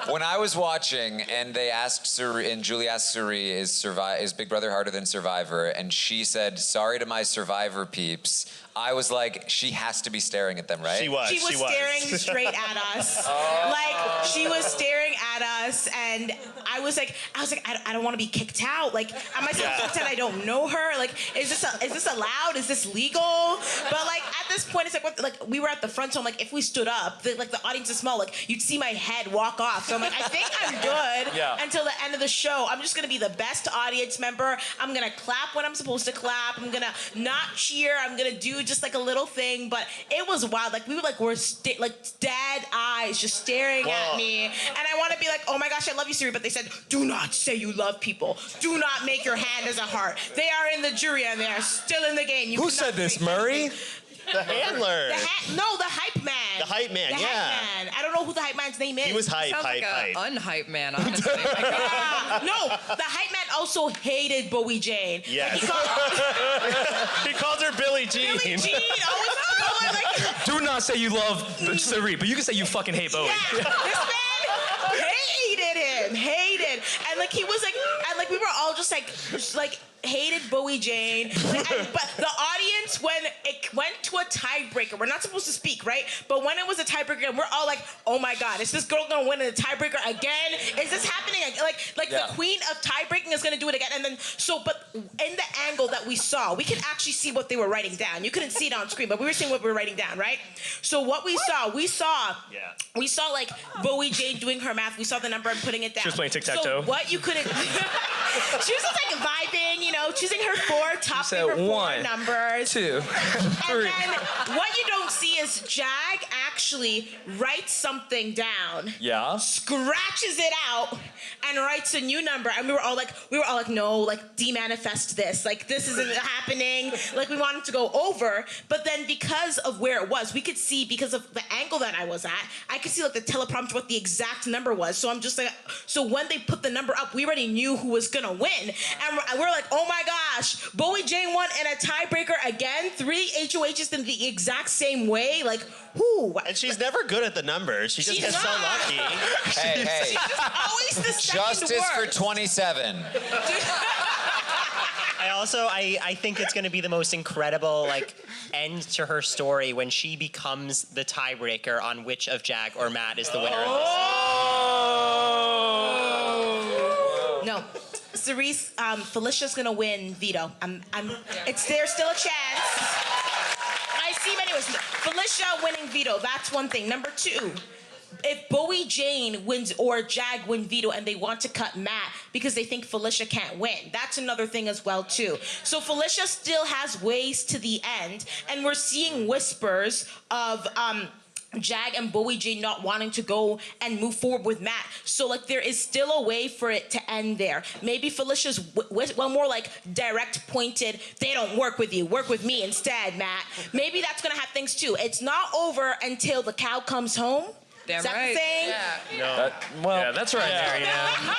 When I was watching and they asked Suri, and Julie asked Suri, is Big Brother harder than Survivor? And she said, sorry to my Survivor peeps. I was like, she has to be staring at them, right? She was. She was staring straight at us. Like she was staring at us, and I was like, I don't want to be kicked out. Like, am I supposed to pretend I don't know her? Like, is this allowed? Is this legal? But like at this point, it's like what? Like we were at the front, so I'm like, if we stood up, the audience is small. Like you'd see my head walk off. So I'm like, I think I'm good until the end of the show. I'm just gonna be the best audience member. I'm gonna clap when I'm supposed to clap. I'm gonna not cheer. I'm gonna do just like a little thing. But it was wild. Like we were like like dead eyes just staring at me. And I want to be like, oh my gosh, I love you, Siri. But they said, do not say you love people. Do not make your hand as a heart. They are in the jury and they are still in the game. You Who cannot said this, treat Murray? The handler. the hype man. The hype man, The yeah. hype man. I don't know who the hype man's name is. He was hype, Sounds hype, like hype. an unhype man, honestly. No, the hype man also hated Bowie Jane. Yes. Like, He called her Billie Jean. Billie Jean always called her like. Do not say you love Sari, but you can say you fucking hate Bowie. Yeah, this man hated, and like he was like, and like we were all just like hated Bowie Jane. Like, but the audience, when it went to a tiebreaker, we're not supposed to speak, right? But when it was a tiebreaker, we're all like, oh my God, is this girl gonna win in a tiebreaker again? Is this happening? Like the queen of tiebreaking is gonna do it again. And then, but in the angle that we saw, we could actually see what they were writing down. You couldn't see it on screen, but we were seeing what we were writing down, right? So what we saw like Bowie Jane doing her math. We saw the number and putting it down. She was playing tic-tac-toe. So what you couldn't, she was just like vibing, you know, choosing her top said her 4 1, numbers. 2, 3. And then what you don't see is Jag actually writes something down. Yeah. Scratches it out and writes a new number. And we were all like, no, like demanifest this. Like this isn't happening. Like we want him to go over. But then because of where it was, we could see, because of the angle that I was at, I could see like the teleprompter what the exact number was. So I'm just like, so when they put the number up, we already knew who was gonna win. And we're like, oh my gosh, Bowie Jane won in a tiebreaker again. 3 HOHs in the exact same way. Like, who? And she's never good at the numbers. She just She's gets so not. lucky. Hey. She's just always the second Justice for worst. 27. I think it's going to be the most incredible end to her story when she becomes the tiebreaker on which of Jag or Matt is the winner of this. No. Cerise, Felicia's gonna win veto. There's still a chance. I see many ways. Felicia winning veto, that's one thing. Number 2, if Bowie Jane wins or Jag win veto and they want to cut Matt because they think Felicia can't win, that's another thing as well too. So Felicia still has ways to the end, and we're seeing whispers of Jag and Bowie Jane not wanting to go and move forward with Matt. So there is still a way for it to end there. Maybe Felicia's one more direct pointed, they don't work with you, work with me instead, Matt. Maybe that's gonna have things too. It's not over until the cow comes home. Damn Is that right. the saying? No. Well, that's right, Marianne.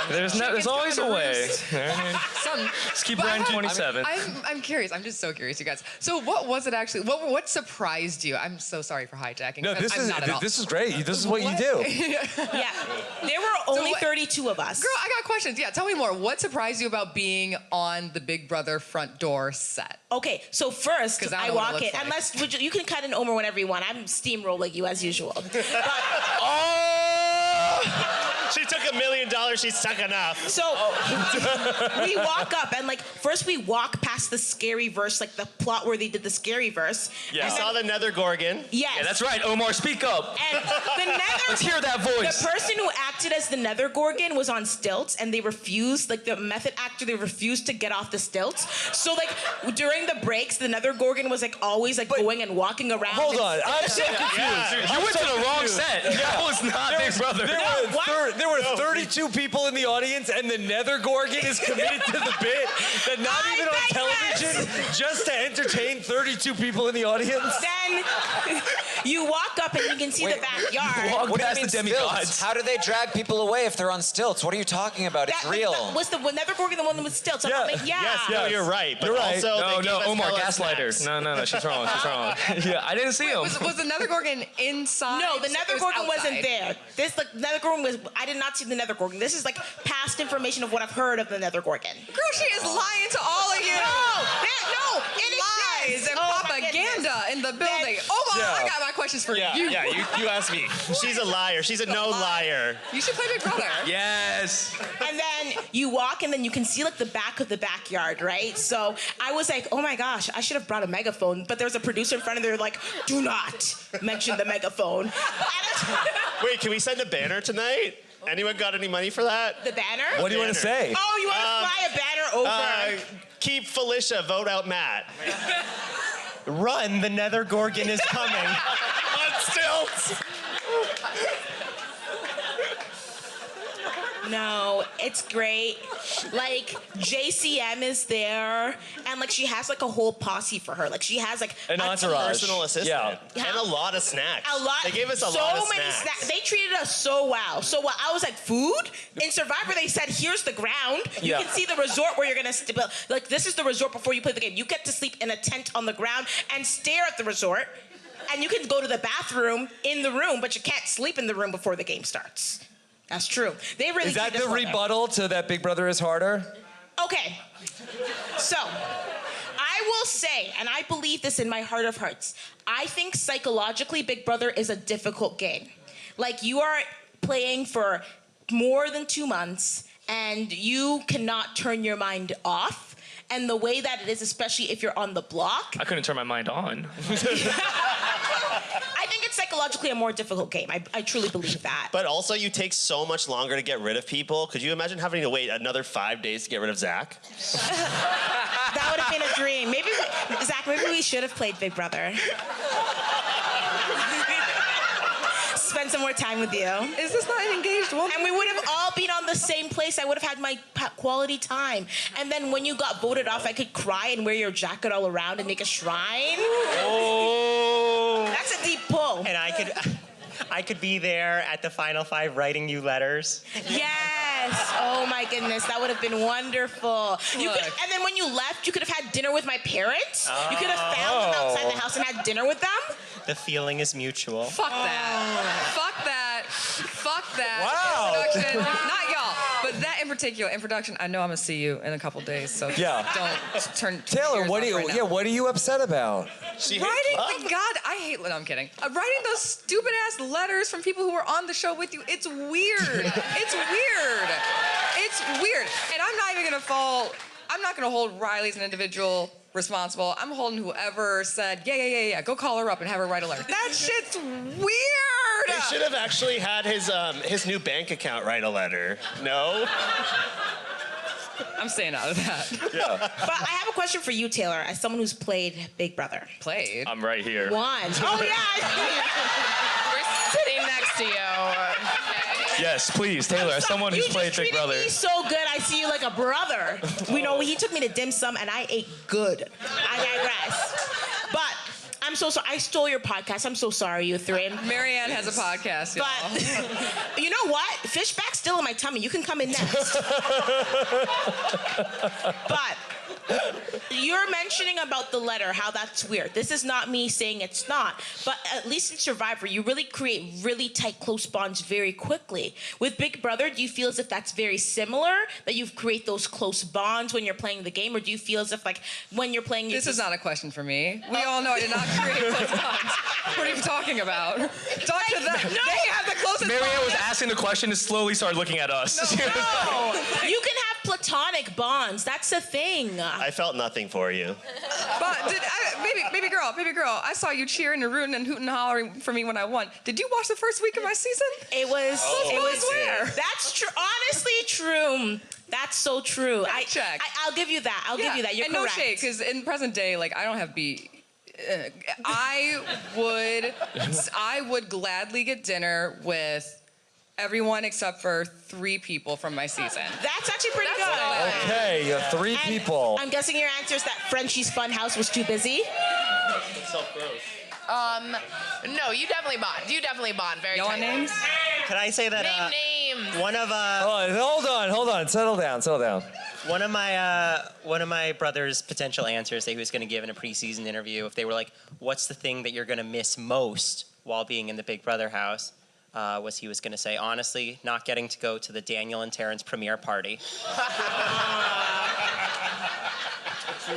There's always a way. Let's keep Ryan 27. I'm curious. I'm just so curious, you guys. So what was it actually? What surprised you? I'm so sorry for hijacking. No, this I'm is not at all. this is great. This is what you do. Yeah. There were only 32 of us. Girl, I got questions. Yeah, tell me more. What surprised you about being on the Big Brother front door set? Okay, so first I I don't know what walk it in. looks like. Unless you can cut in Omer whenever you want. I'm steamrolling you as usual. But, She took $1 million. She's stuck enough. so we walk up and like first we walk past the scary verse, like the plot where they did the scary verse. Yeah. And We saw the Nether Gorgon. Yes. Yeah, that's right. Omar, speak up. And the Nether. Let's hear that voice. The person who acted as the Nether Gorgon was on stilts, and they refused, like the method actor, they refused to get off the stilts. So like during the breaks, the Nether Gorgon was like always like going and walking around. Hold on, I'm so confused. You went to the wrong set. That was not Big Brother. There were 32 people in the audience, and the Nether Gorgon is committed to the bit that not even on television, just to entertain 32 people in the audience. Then you walk up and you can see the backyard. Walk What do you past mean the demigods. stilts? How do they drag people away if they're on stilts? What are you talking about? It's real. Was the Nether Gorgon the one that was stilts? Yeah. Yes, no, you're right. But You're right. also, No, they gave us Omar, hella gaslighter. snacks. No, she's wrong. She's wrong. Yeah, I didn't see him. Was the Nether Gorgon inside? No, the Nether Gorgon wasn't outside? there. This like Nether Gorgon was. I did not see the Nether Gorgon. This is like past information of what I've heard of the Nether Gorgon. Girl, she is lying to all of you. No, it Lies exists. and Oh my propaganda in the building. Then- Omar, Yeah. I got my questions for Yeah, you. you asked me. She's a liar. She's a no liar. You should play Big Brother. Yes. And then you walk, and then you can see like the back of the backyard, right? So I was like, oh my gosh, I should have brought a megaphone. But there was a producer in front of there, like, do not mention the megaphone. Wait, can we send a banner tonight? Anyone got any money for that? The banner? What do you want to say? Oh, you want to fly a banner over? Keep Felicia, vote out Matt. Run, the Nether Gorgon is coming. On stilts. No, it's great. Like JCM is there, and like she has like a whole posse for her. Like she has like An a entourage. Personal assistant. Yeah. And a lot of snacks. A lot. They gave us a so lot of many snacks. They treated us so well. So while I was like, food? In Survivor, they said, here's the ground. You Yeah. can see the resort where you're gonna like this is the resort before you play the game. You get to sleep in a tent on the ground and stare at the resort. And you can go to the bathroom in the room, but you can't sleep in the room before the game starts. That's true. They really Is that treat us the well there. rebuttal to that Big Brother is harder? Okay. So, I will say, and I believe this in my heart of hearts, I think psychologically Big Brother is a difficult game. Like, you are playing for more than 2 months, and you cannot turn your mind off. And the way that it is, especially if you're on the block, I couldn't turn my mind on. I think it's psychologically a more difficult game. I truly believe that. But also, you take so much longer to get rid of people. Could you imagine having to wait another 5 days to get rid of Zach? That would have been a dream. Zach, maybe we should have played Big Brother. Spend some more time with you. Is this not an engaged woman? And we would have all been on the same place. I would have had my quality time. And then when you got voted off, I could cry and wear your jacket all around and make a shrine. Oh. That's a deep pull. And I could be there at the Final Five writing you letters. Yes. Oh my goodness, that would have been wonderful. And then when you left, you could have had dinner with my parents. You could have found them outside the house and had dinner with them. The feeling is mutual. Fuck that. Fuck that. Fuck that. Wow. Production. Not y'all, but that in particular. In production, I know I'm gonna see you in a couple days, so Yeah. don't turn. Taylor, your what ears are off you? right Yeah, now. what are you upset about? Writing, God, I hate. No, I'm kidding. Writing those stupid ass letters from people who were on the show with you. It's weird. It's weird. It's weird. And I'm not even gonna fall. I'm not gonna hold Riley as an individual responsible. I'm holding whoever said, yeah, go call her up and have her write a letter. That shit's weird. They should have actually had his new bank account write a letter. No? I'm staying out of that. Yeah. But I have a question for you, Taylor, as someone who's played Big Brother. Played. I'm right here. One. Oh, yeah. We're sitting next to you. Yes, please, Taylor, as someone who's played Big Brother. You just treated me so good. I see you like a brother. We know he took me to dim sum and I ate good. I digress. But I'm I'm so sorry. I stole your podcast. I'm so sorry, you three. Marianne has a podcast, y'all. But you know what? Fishback's still in my tummy. You can come in next. But you're mentioning about the letter, how that's weird. This is not me saying it's not, but at least in Survivor, you really create really tight, close bonds very quickly. With Big Brother, do you feel as if that's very similar, that you create those close bonds when you're playing the game, or do you feel as if, like, when you're playing... This is not a question for me. We all know I did not create close bonds. What are you talking about? Talk to them. No. They have the closest Marianne bond. was asking the question and slowly started looking at us. No. You can have platonic bonds. That's a thing. I felt nothing for you. But baby girl, I saw you cheering and rooting and hooting and hollering for me when I won. Did you watch the first week of my season? It was. It was where? That's true. Honestly, true. That's so true. Check. I'll give you that. I'll give you that. You're and correct. no shade, because in present day, like, I don't have B. I would gladly get dinner with everyone except for 3 people from my season. That's actually pretty good. Okay, you have 3 And people. I'm guessing your answer is that Frenchie's Funhouse was too busy. No, you definitely bond. You definitely bond very Y'all want tightly. names? Can I say that Name names. one of Hold on. Settle down. one of my brother's potential answers that he was going to give in a preseason interview, if they were like, "What's the thing that you're going to miss most while being in the Big Brother house?" Was he was going to say, honestly, not getting to go to the Daniel and Terrence premiere party.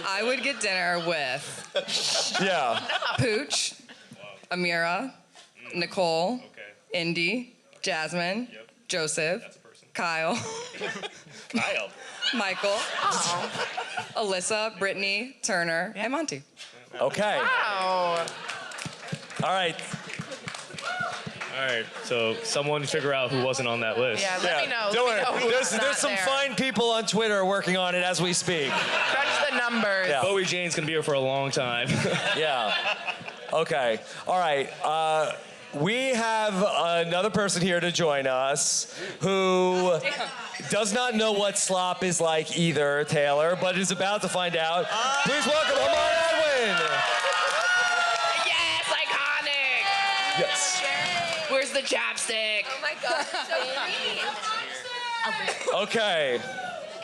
I would get dinner with Yeah. Pooch, Amira, Nicole, Indy, Jasmine, Joseph, Kyle, Michael, Alyssa, Brittany, Turner, and Monty. Okay. Wow. All right. All right, so someone figure out who wasn't on that list. Yeah, let me know. Don't Let me know worry. who's There's not some there. fine people on Twitter working on it as we speak. Crunch the numbers. Yeah. Bowie Jane's gonna be here for a long time. Yeah. Okay. All right. We have another person here to join us who does not know what slop is like either, Taylor, but is about to find out. Please welcome Amon Edwin. Yes, iconic. Yes. Where's the chapstick? Oh my God, it's so green. Okay.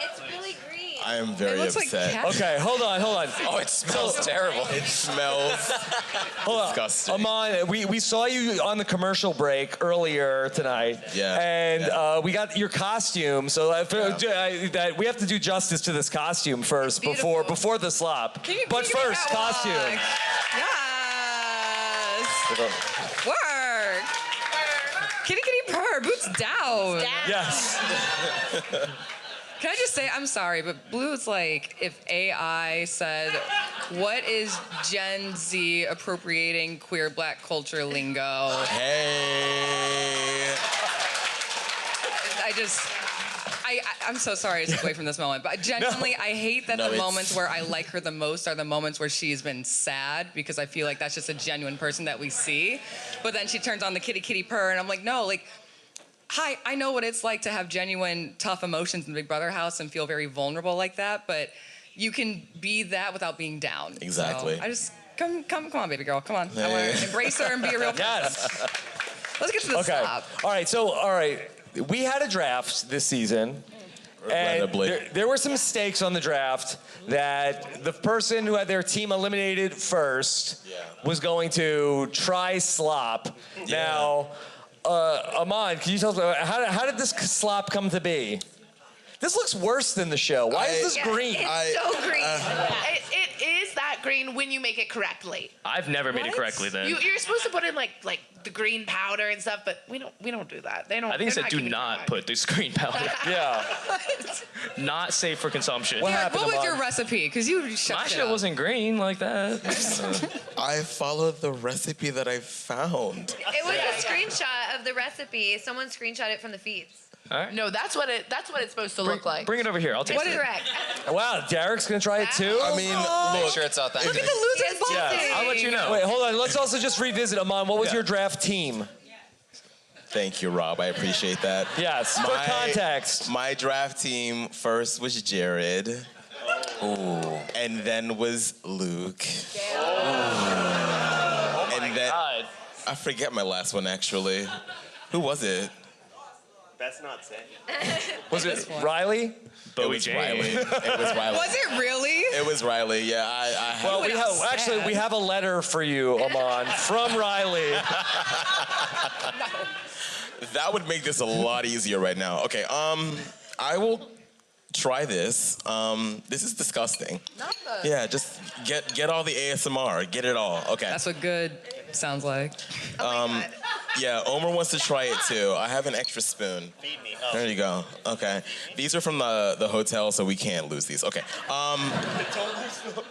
It's really green. I am very looks like upset. cat- Okay. Hold on. Oh, it smells terrible. It smells disgusting. Amon, we saw you on the commercial break earlier tonight. Yeah. And we got your costume. So that we have to do justice to this costume first Beautiful. before the slop. Can you But give me first, that costume. walk? Yes. Work. Kitty purr, boots down. Yes. Can I just say, I'm sorry, but Blue's like, if AI said, what is Gen Z appropriating queer black culture lingo? Hey. I'm so sorry to take away from this moment, but genuinely, I hate that the moments where I like her the most are the moments where she's been sad, because I feel like that's just a genuine person that we see. But then she turns on the kitty purr, and I'm like, no, like, hi, I know what it's like to have genuine tough emotions in the Big Brother house and feel very vulnerable like that, but you can be that without being down. Exactly. So I just, come on, baby girl, come on. I want to embrace her and be a real person. Yes. Let's get to the stop. All right. We had a draft this season. And there were some stakes on the draft that the person who had their team eliminated first was going to try slop. Yeah. Now, Amon, can you tell us how did this slop come to be? This looks worse than the show. Why is this green? It's so green. It is that green when you make it correctly. I've never made it correctly then. You're supposed to put in like the green powder and stuff, but we don't do that. They don't. I think it they're said do giving not you put this green powder. Yeah. Not safe for consumption. What happened, What was your Amon? recipe? Because you shut My it shit up. wasn't green like that. I followed the recipe that I found. It was a screenshot of the recipe. Someone screenshot it from the feeds. All right. No, that's what it's supposed to look like. Bring it over here. I'll take It's it. correct. Wow, Derek's gonna try it too? I mean, Make look. sure it's authentic. Look at the loser's ball Yeah, thing. I'll let you know. Wait, hold on. Let's also just revisit, Amon. What was Yeah. your draft team? Thank you, Rob. I appreciate that. Yes, for context. My draft team first was Jared. Ooh. And then was Luke. And then I forget my last one actually. Who was it? Best not say. Was it Riley? Bowie Jane. Riley. It was Riley. Was it really? It was Riley. Yeah, I Well, we have a letter for you, Aman, from Riley. That would make this a lot easier right now. Okay, I will try this. This is disgusting. Yeah, just get all the ASMR. Get it all. Okay. That's what good sounds like. Yeah, Omer wants to try it too. I have an extra spoon. Feed me. There you go. Okay. These are from the hotel, so we can't lose these. Okay.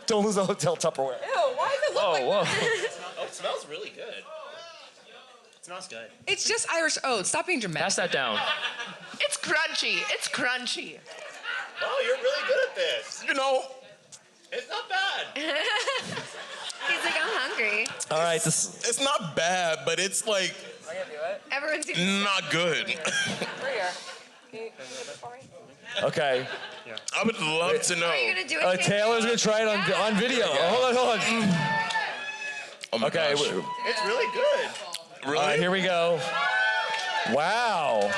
Don't lose the hotel Tupperware. Ew, why does it look like whoa. Oh, it smells really good. It smells good. It's just Irish oats. Stop being dramatic. Pass that down. It's crunchy. It's crunchy. Oh, you're really good at this. You know, It's not bad. He's like, I'm hungry. All right, it's not bad, but it's like Everyone's not good. okay. I would love to know. Are you gonna do it? Taylor's gonna try it on video. Hold on. Oh my Okay. gosh. It's really good. Really? All right, here we go. Wow.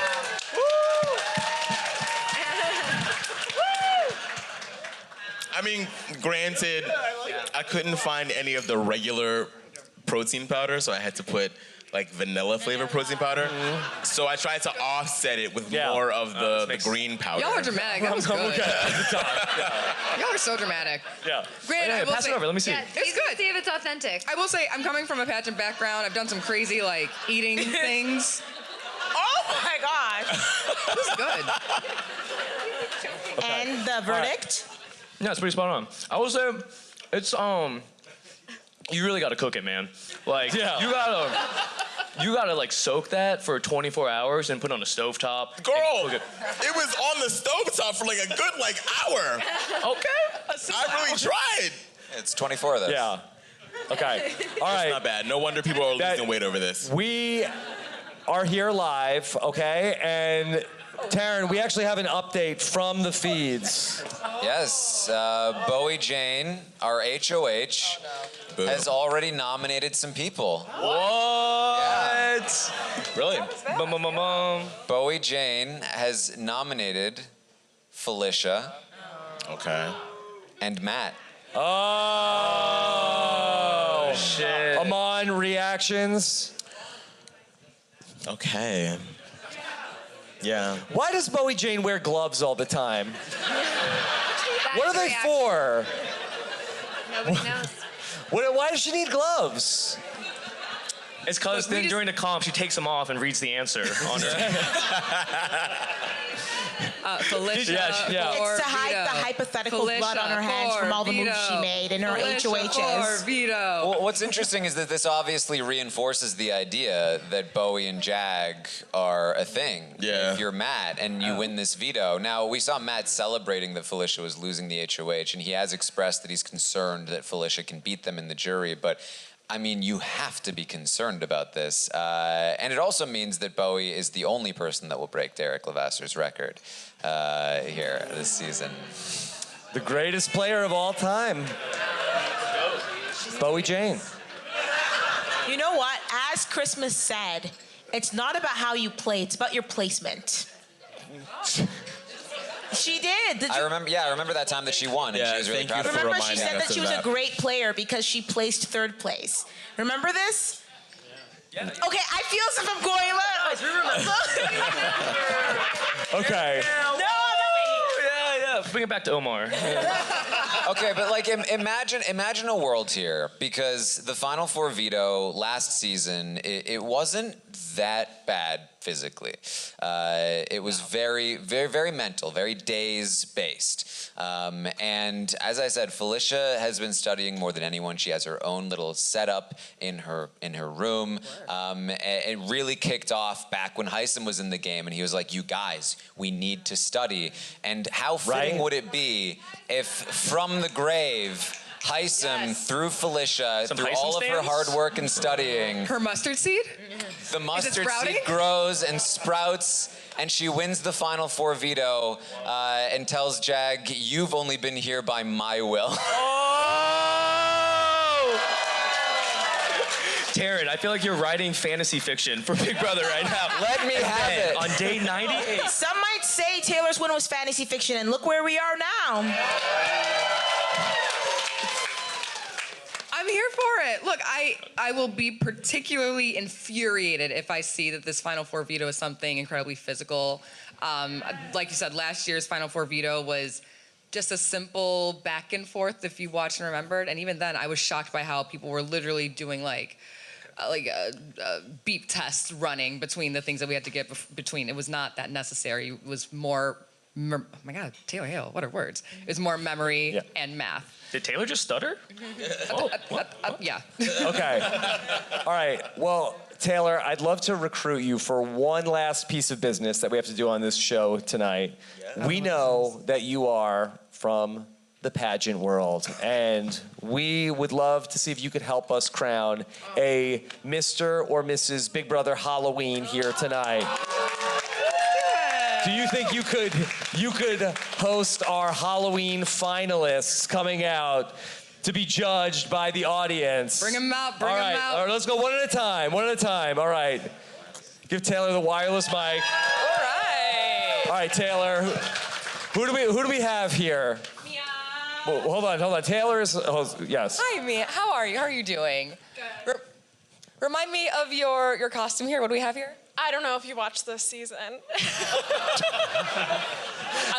I mean, granted, I couldn't find any of the regular protein powder, so I had to put like vanilla flavored protein powder. So I tried to offset it with more of the green powder. Y'all are dramatic. That was good. Y'all are so dramatic. Yeah. Granted, I will pass say, it over. Let me see. Yeah, It's good. See if it's authentic. I will say, I'm coming from a pageant background. I've done some crazy, like, eating things. Oh my gosh. This is good. And the verdict? Yeah, it's pretty spot on. I will say, it's you really gotta cook it, man. Like, you gotta like soak that for 24 hours and put it on a stovetop. Girl, it was on the stovetop for like a good hour. Okay. I really tried. It's 24 of those. Yeah. Okay. All right. It's not bad. No wonder people are losing weight over this. We are here live, okay? And Taran, we actually have an update from the feeds. Yes, Bowie Jane, our HOH, has already nominated some people. What? Really? Bowie Jane has nominated Felicia. Okay. And Matt. Oh, shit. Aman, reactions? Okay. Yeah. Why does Bowie Jane wear gloves all the time? What are they for? Nobody knows. Why does she need gloves? It's because then during the comp, she takes them off and reads the answer on her. Felicia. It's to hide the hypothetical blood on her hands from all the moves she made in her HOHs. Well, what's interesting is that this obviously reinforces the idea that Bowie and Jag are a thing. Yeah. If you're Matt and you win this veto. Now, we saw Matt celebrating that Felicia was losing the HOH, and he has expressed that he's concerned that Felicia can beat them in the jury, but I mean, you have to be concerned about this. And it also means that Bowie is the only person that will break Derek Levasseur's record here this season. The greatest player of all time. Bowie Jane. You know what? As Christmas said, it's not about how you play, it's about your placement. She did. Did you? I remember that time that she won, and she was really proud of Remember, she said that she was a great player because she placed third place. Remember this? Yeah. Okay, I feel as if I'm going Okay. No! Yeah. Bring it back to Omar. Okay, but like imagine a world here, because the Final Four veto last season, it wasn't that bad physically. It was very, very, very mental, very days based. And as I said, Felicia has been studying more than anyone. She has her own little setup in her room. It really kicked off back when Heisem was in the game, and he was like, "You guys, we need to study." And how fitting would it be if from the grave, Heisem through Felicia, through all of her hard work and studying, her mustard seed? The mustard seed grows and sprouts, and she wins the Final Four veto and tells Jag, "You've only been here by my will." Oh! Taran, I feel like you're writing fantasy fiction for Big Brother right now. Let me have it. On day 98. Some might say Taylor's win was fantasy fiction, and look where we are now. I'm here for it. Look, I will be particularly infuriated if I see that this Final Four veto is something incredibly physical. Like you said, last year's Final Four veto was just a simple back and forth if you watched and remembered. And even then, I was shocked by how people were literally doing like beep tests running between the things that we had to get between. It was not that necessary. It was more, oh my God, Taylor Hale, what are words? It was more memory and math. Did Taylor just stutter? Yeah. Okay. All right. Well, Taylor, I'd love to recruit you for one last piece of business that we have to do on this show tonight. Yeah. We know that you are from the pageant world, and we would love to see if you could help us crown a Mr. or Mrs. Big Brother Halloween here tonight. Do you think you could host our Halloween finalists coming out to be judged by the audience? Bring them out, bring them out. All right, let's go one at a time, All right. Give Taylor the wireless mic. All right. All right, Taylor. Who do we have here? Mia. Well, hold on. Taylor is, yes. Hi, Mia. How are you? How are you doing? Good. Remind me of your costume here. What do we have here? I don't know if you watched this season. I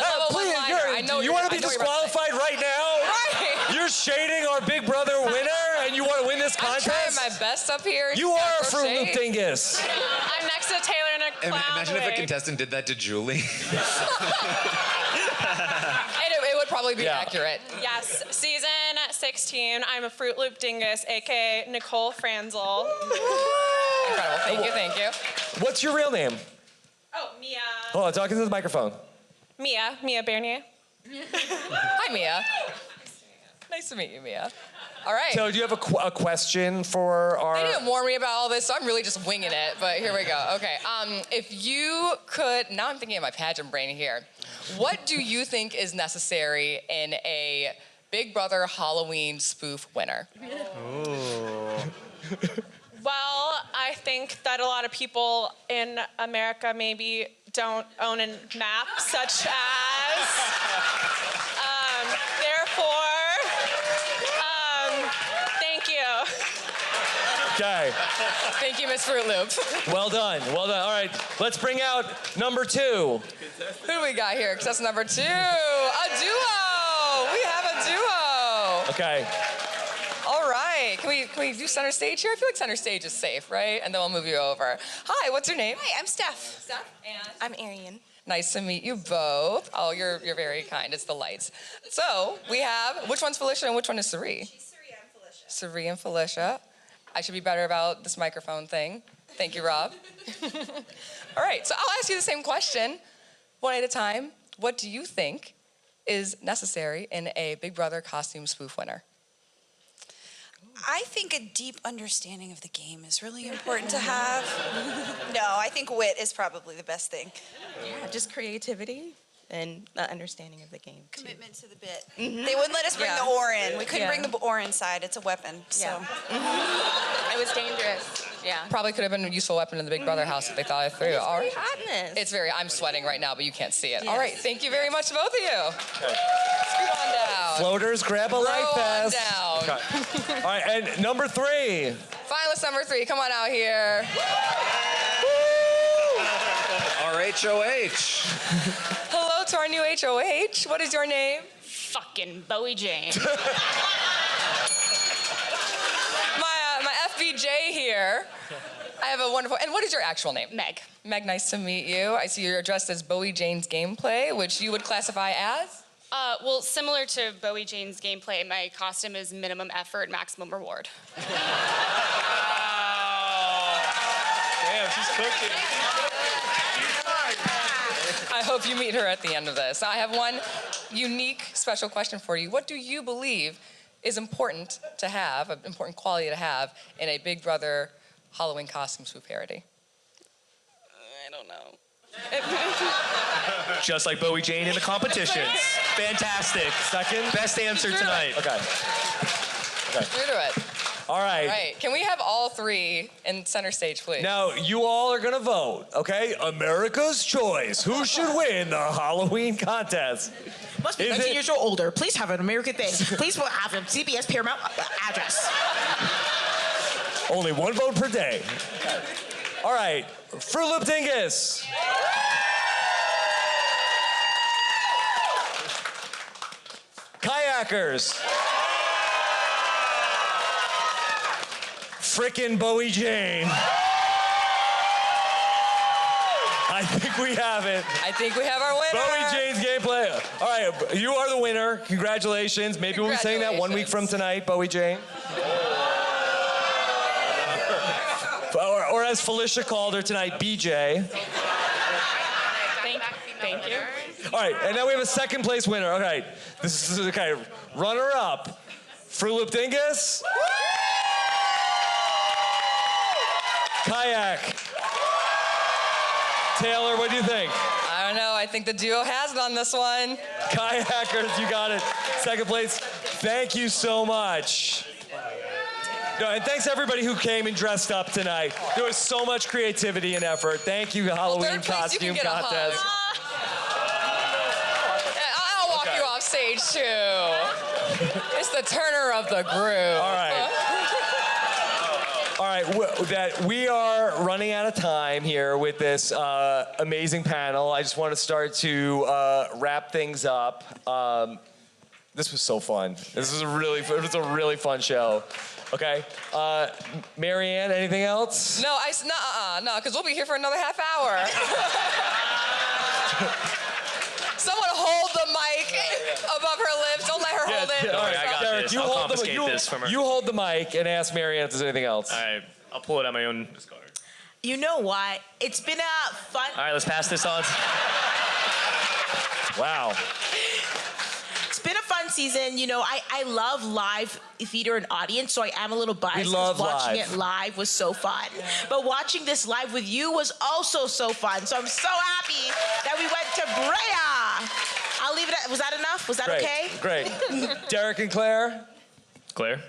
love a one-liner. I know you want to be disqualified right now? Right. You're shading our Big Brother winner, and you want to win this contest? I'm trying my best up here. You are a Fruit Loop dingus. I'm next to Taylor in a clown Imagine if a wig. contestant did that to Julie. And it would probably be accurate. Yes, season 16. I'm a Fruit Loop dingus, aka Nicole Franzel. Incredible. Thank you. What's your real name? Oh, Mia. Hold on, talking to the microphone. Mia Bernier. Hi, Mia. Nice to meet you, Mia. All right. So, do you have a question for our? They didn't warn me about all this, so I'm really just winging it. But here we go. Okay. If you could, now I'm thinking of my pageant brain here. What do you think is necessary in a Big Brother Halloween spoof winner? Well, I think that a lot of people in America maybe don't own a map, such as, therefore, thank you. Okay. Thank you, Miss Fruit Loop. Well done. All right, let's bring out number 2. Who do we got here? Because that's number 2. A duo. We have a duo. Okay. All right. Can we do center stage here? I feel like center stage is safe, right? And then we'll move you over. Hi, what's your name? Hi, I'm Steph. Steph. And I'm Arian. nice to meet you both. Oh, you're very kind. It's the lights. So we have, which one's Felicia and which one is Sari? She's Sari, I'm Felicia. Sari and Felicia. I should be better about this microphone thing. Thank you, Rob. All right, so I'll ask you the same question, one at a time. What do you think is necessary in a Big Brother costume spoof winner? I think a deep understanding of the game is really important to have. No, I think wit is probably the best thing. Yeah, just creativity and understanding of the game. Commitment to the bit. Mm-hmm. They wouldn't let us bring the oar in. We couldn't bring the oar inside. It's a weapon. So. It was dangerous. Yeah. Probably could have been a useful weapon in the Big Brother house if they thought it through. All right. Hotness. It's very, I'm sweating right now, but you can't see it. Yes. All right, thank you very much, both of you. Scoot on down. Floaters, grab a life vest. Roll on down. Okay. All right, and number 3. Finalist number 3, come on out here. RHOH. Hello to our new HOH. What is your name? Fucking Bowie Jane. My FBJ here. I have a wonderful, and what is your actual name? Meg. Meg, nice to meet you. I see you're dressed as Bowie Jane's gameplay, which you would classify as? Well, similar to Bowie Jane's gameplay, my costume is minimum effort, maximum reward. Damn, she's cooking. I hope you meet her at the end of this. I have one unique, special question for you. What do you believe is important to have, an important quality to have in a Big Brother Halloween costume spoof parody? I don't know. Just like Bowie Jane in the competitions. Fantastic. Second. Best answer tonight. Okay. True to it. All right. All right. Can we have all three in center stage, please? Now, you all are gonna vote, okay? America's choice. Who should win the Halloween contest? Must be 19 years or older. Please have an American thing. Please have a CBS Paramount address. Only one vote per day. All right, Fruit Loop Dingus. Kayakers. Frickin' Bowie Jane. I think we have it. I think we have our winner. Bowie Jane's gameplay. All right, you are the winner. Congratulations. Maybe we'll be saying that 1 week from tonight, Bowie Jane. Or as Felicia called her tonight, BJ. Thank you. All right, and now we have a second place winner. All right, this is okay. Runner up, Fruit Loop Dingus. Kayak. Taylor, what do you think? I don't know. I think the duo has it on this one. Kayakers, you got it. Second place. Thank you so much. No, and thanks everybody who came and dressed up tonight. There was so much creativity and effort. Thank you, Halloween costume contest. I'll walk you off stage too. It's the Turner of the group. All right. All right, we are running out of time here with this amazing panel. I just want to start to wrap things up. This was so fun. It was a really fun show. Okay, Marianne, anything else? No, no, because we'll be here for another half hour. Someone hold the mic above her lips. Don't let her hold it. All right, I got Derek, this. you I'll hold confiscate this from her. You hold the mic and ask Marianne if there's anything else. All right, I'll pull it out my own discard. You know what? It's been a fun... All right, let's pass this on. Wow. It's been a fun season. You know, I love live theater and audience, so I am a little biased. We love watching live. it live was so fun. But watching this live with you was also so fun. So I'm so happy that we went to Brea. I'll leave it at, was that enough? Was that Great. okay? Great. Derek and Claire? Claire,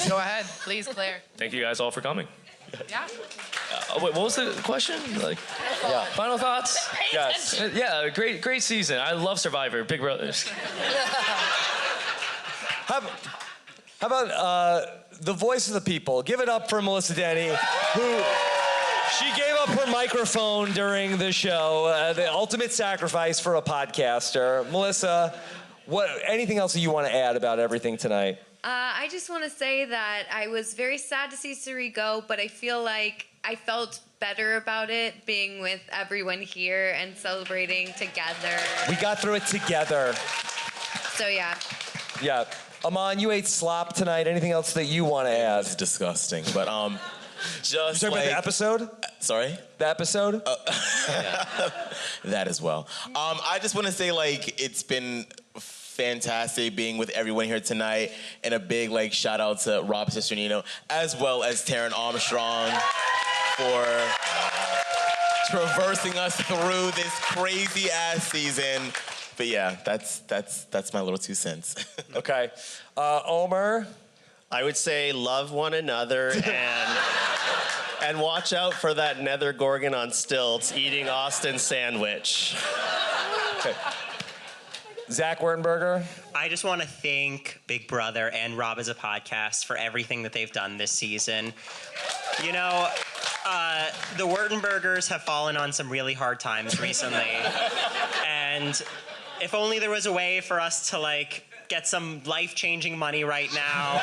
Go ahead, please, Claire. thank you guys all for coming. Yeah. Wait, what was the question? Like, Yeah. final thoughts? Yes. Yeah, great season. I love Survivor, Big Brothers. How about the voice of the people? Give it up for Melissa Denny, who she gave up her microphone during the show, the ultimate sacrifice for a podcaster. Melissa, anything else that you want to add about everything tonight? I just want to say that I was very sad to see Suri go, but I feel like I felt better about it being with everyone here and celebrating together. We got through it together. So yeah. Yeah. Aman, you ate slop tonight. Anything else that you want to add? It's disgusting, but just You talking about the episode? Sorry? The episode? That as well. I just want to say, like, it's been fantastic being with everyone here tonight, and a big shout out to Rob Cesternino as well as Taran Armstrong for traversing us through this crazy ass season. But yeah, that's my little 2 cents. Okay, Omer. I would say love one another and watch out for that nether gorgon on stilts eating Austin's sandwich. Okay. Zach Wernberger. I just want to thank Big Brother and Rob as a podcast for everything that they've done this season. You know, the Wurtenbergers have fallen on some really hard times recently. And if only there was a way for us to, get some life-changing money right now.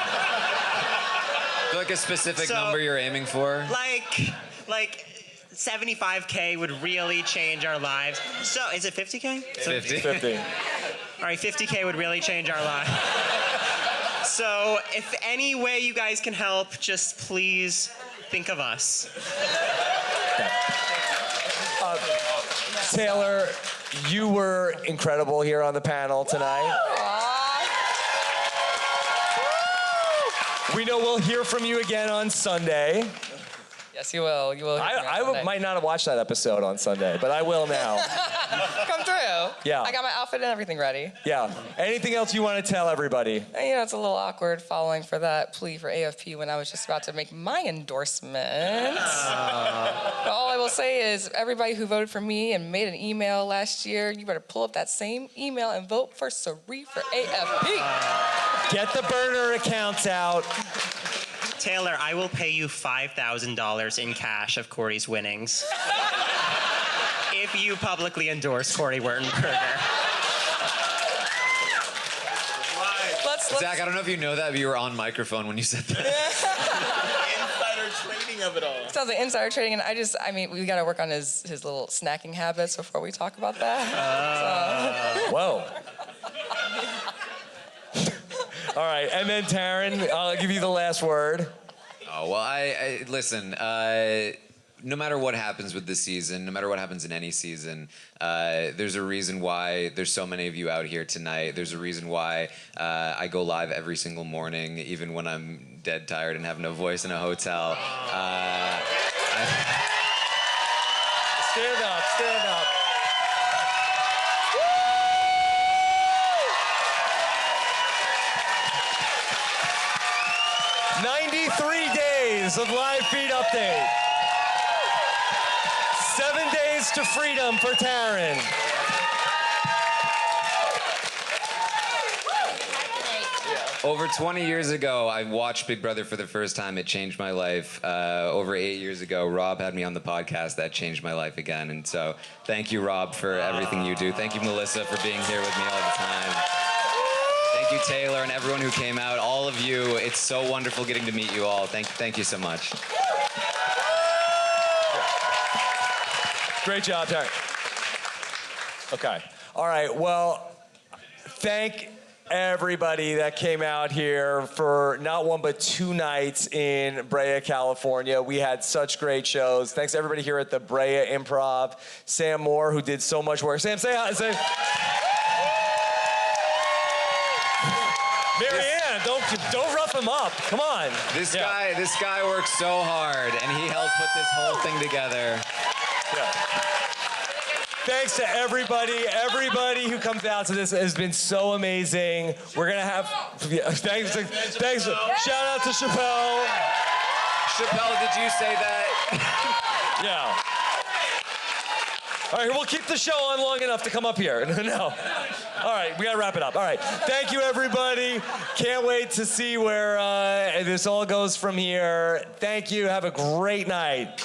Like a specific number you're aiming for? Like 75K would really change our lives. So, is it 50K? 50. All right, 50K would really change our lives. So, if any way you guys can help, just please think of us. Taylor, you were incredible here on the panel tonight. We know we'll hear from you again on Sunday. Yes, you will. You will. Might not have watched that episode on Sunday, but I will now. Come through. Yeah. I got my outfit and everything ready. Yeah. Anything else you want to tell everybody? And, you know, it's a little awkward falling for that plea for AFP when I was just about to make my endorsement. But all I will say is, everybody who voted for me and made an email last year, you better pull up that same email and vote for Sari for AFP. Get the burner accounts out. Taylor, I will pay you $5,000 in cash of Corey's winnings if you publicly endorse Corey Wurtenberger. Zach, I don't know if you know that, but you were on microphone when you said that. Insider trading of it all. Sounds like insider trading, and I mean, we got to work on his little snacking habits before we talk about that. Whoa. All right, and then Taran, I'll give you the last word. Oh, well, I listen, no matter what happens with this season, no matter what happens in any season, there's a reason why there's so many of you out here tonight. There's a reason why I go live every single morning, even when I'm dead tired and have no voice in a hotel. Stand up, stand up. 93 days of live feed update. 7 days to freedom for Taran. Over 20 years ago, I watched Big Brother for the first time. It changed my life. Over 8 years ago, Rob had me on the podcast. That changed my life again. And so thank you, Rob, for everything you do. Thank you, Melissa, for being here with me all the time. Thank you, Taylor, and everyone who came out. All of you, it's so wonderful getting to meet you all. Thank you so much. Great job, Taran. Okay. All right. Well, thank everybody that came out here for not one but 2 nights in Brea, California. We had such great shows. Thanks to everybody here at the Brea Improv. Sam Moore, who did so much work. Sam, say hi. Say. Marianne, don't rough him up. Come on. This guy works so hard, and he helped put this whole thing together. Yeah. Thanks to everybody who comes out to this. It has been so amazing. We're gonna have, thanks. Shout out to Chappelle. Chappelle, did you say that? Yeah. All right, we'll keep the show on long enough to come up here. No. All right, we gotta wrap it up. All right, thank you, everybody. Can't wait to see where this all goes from here. Thank you. Have a great night.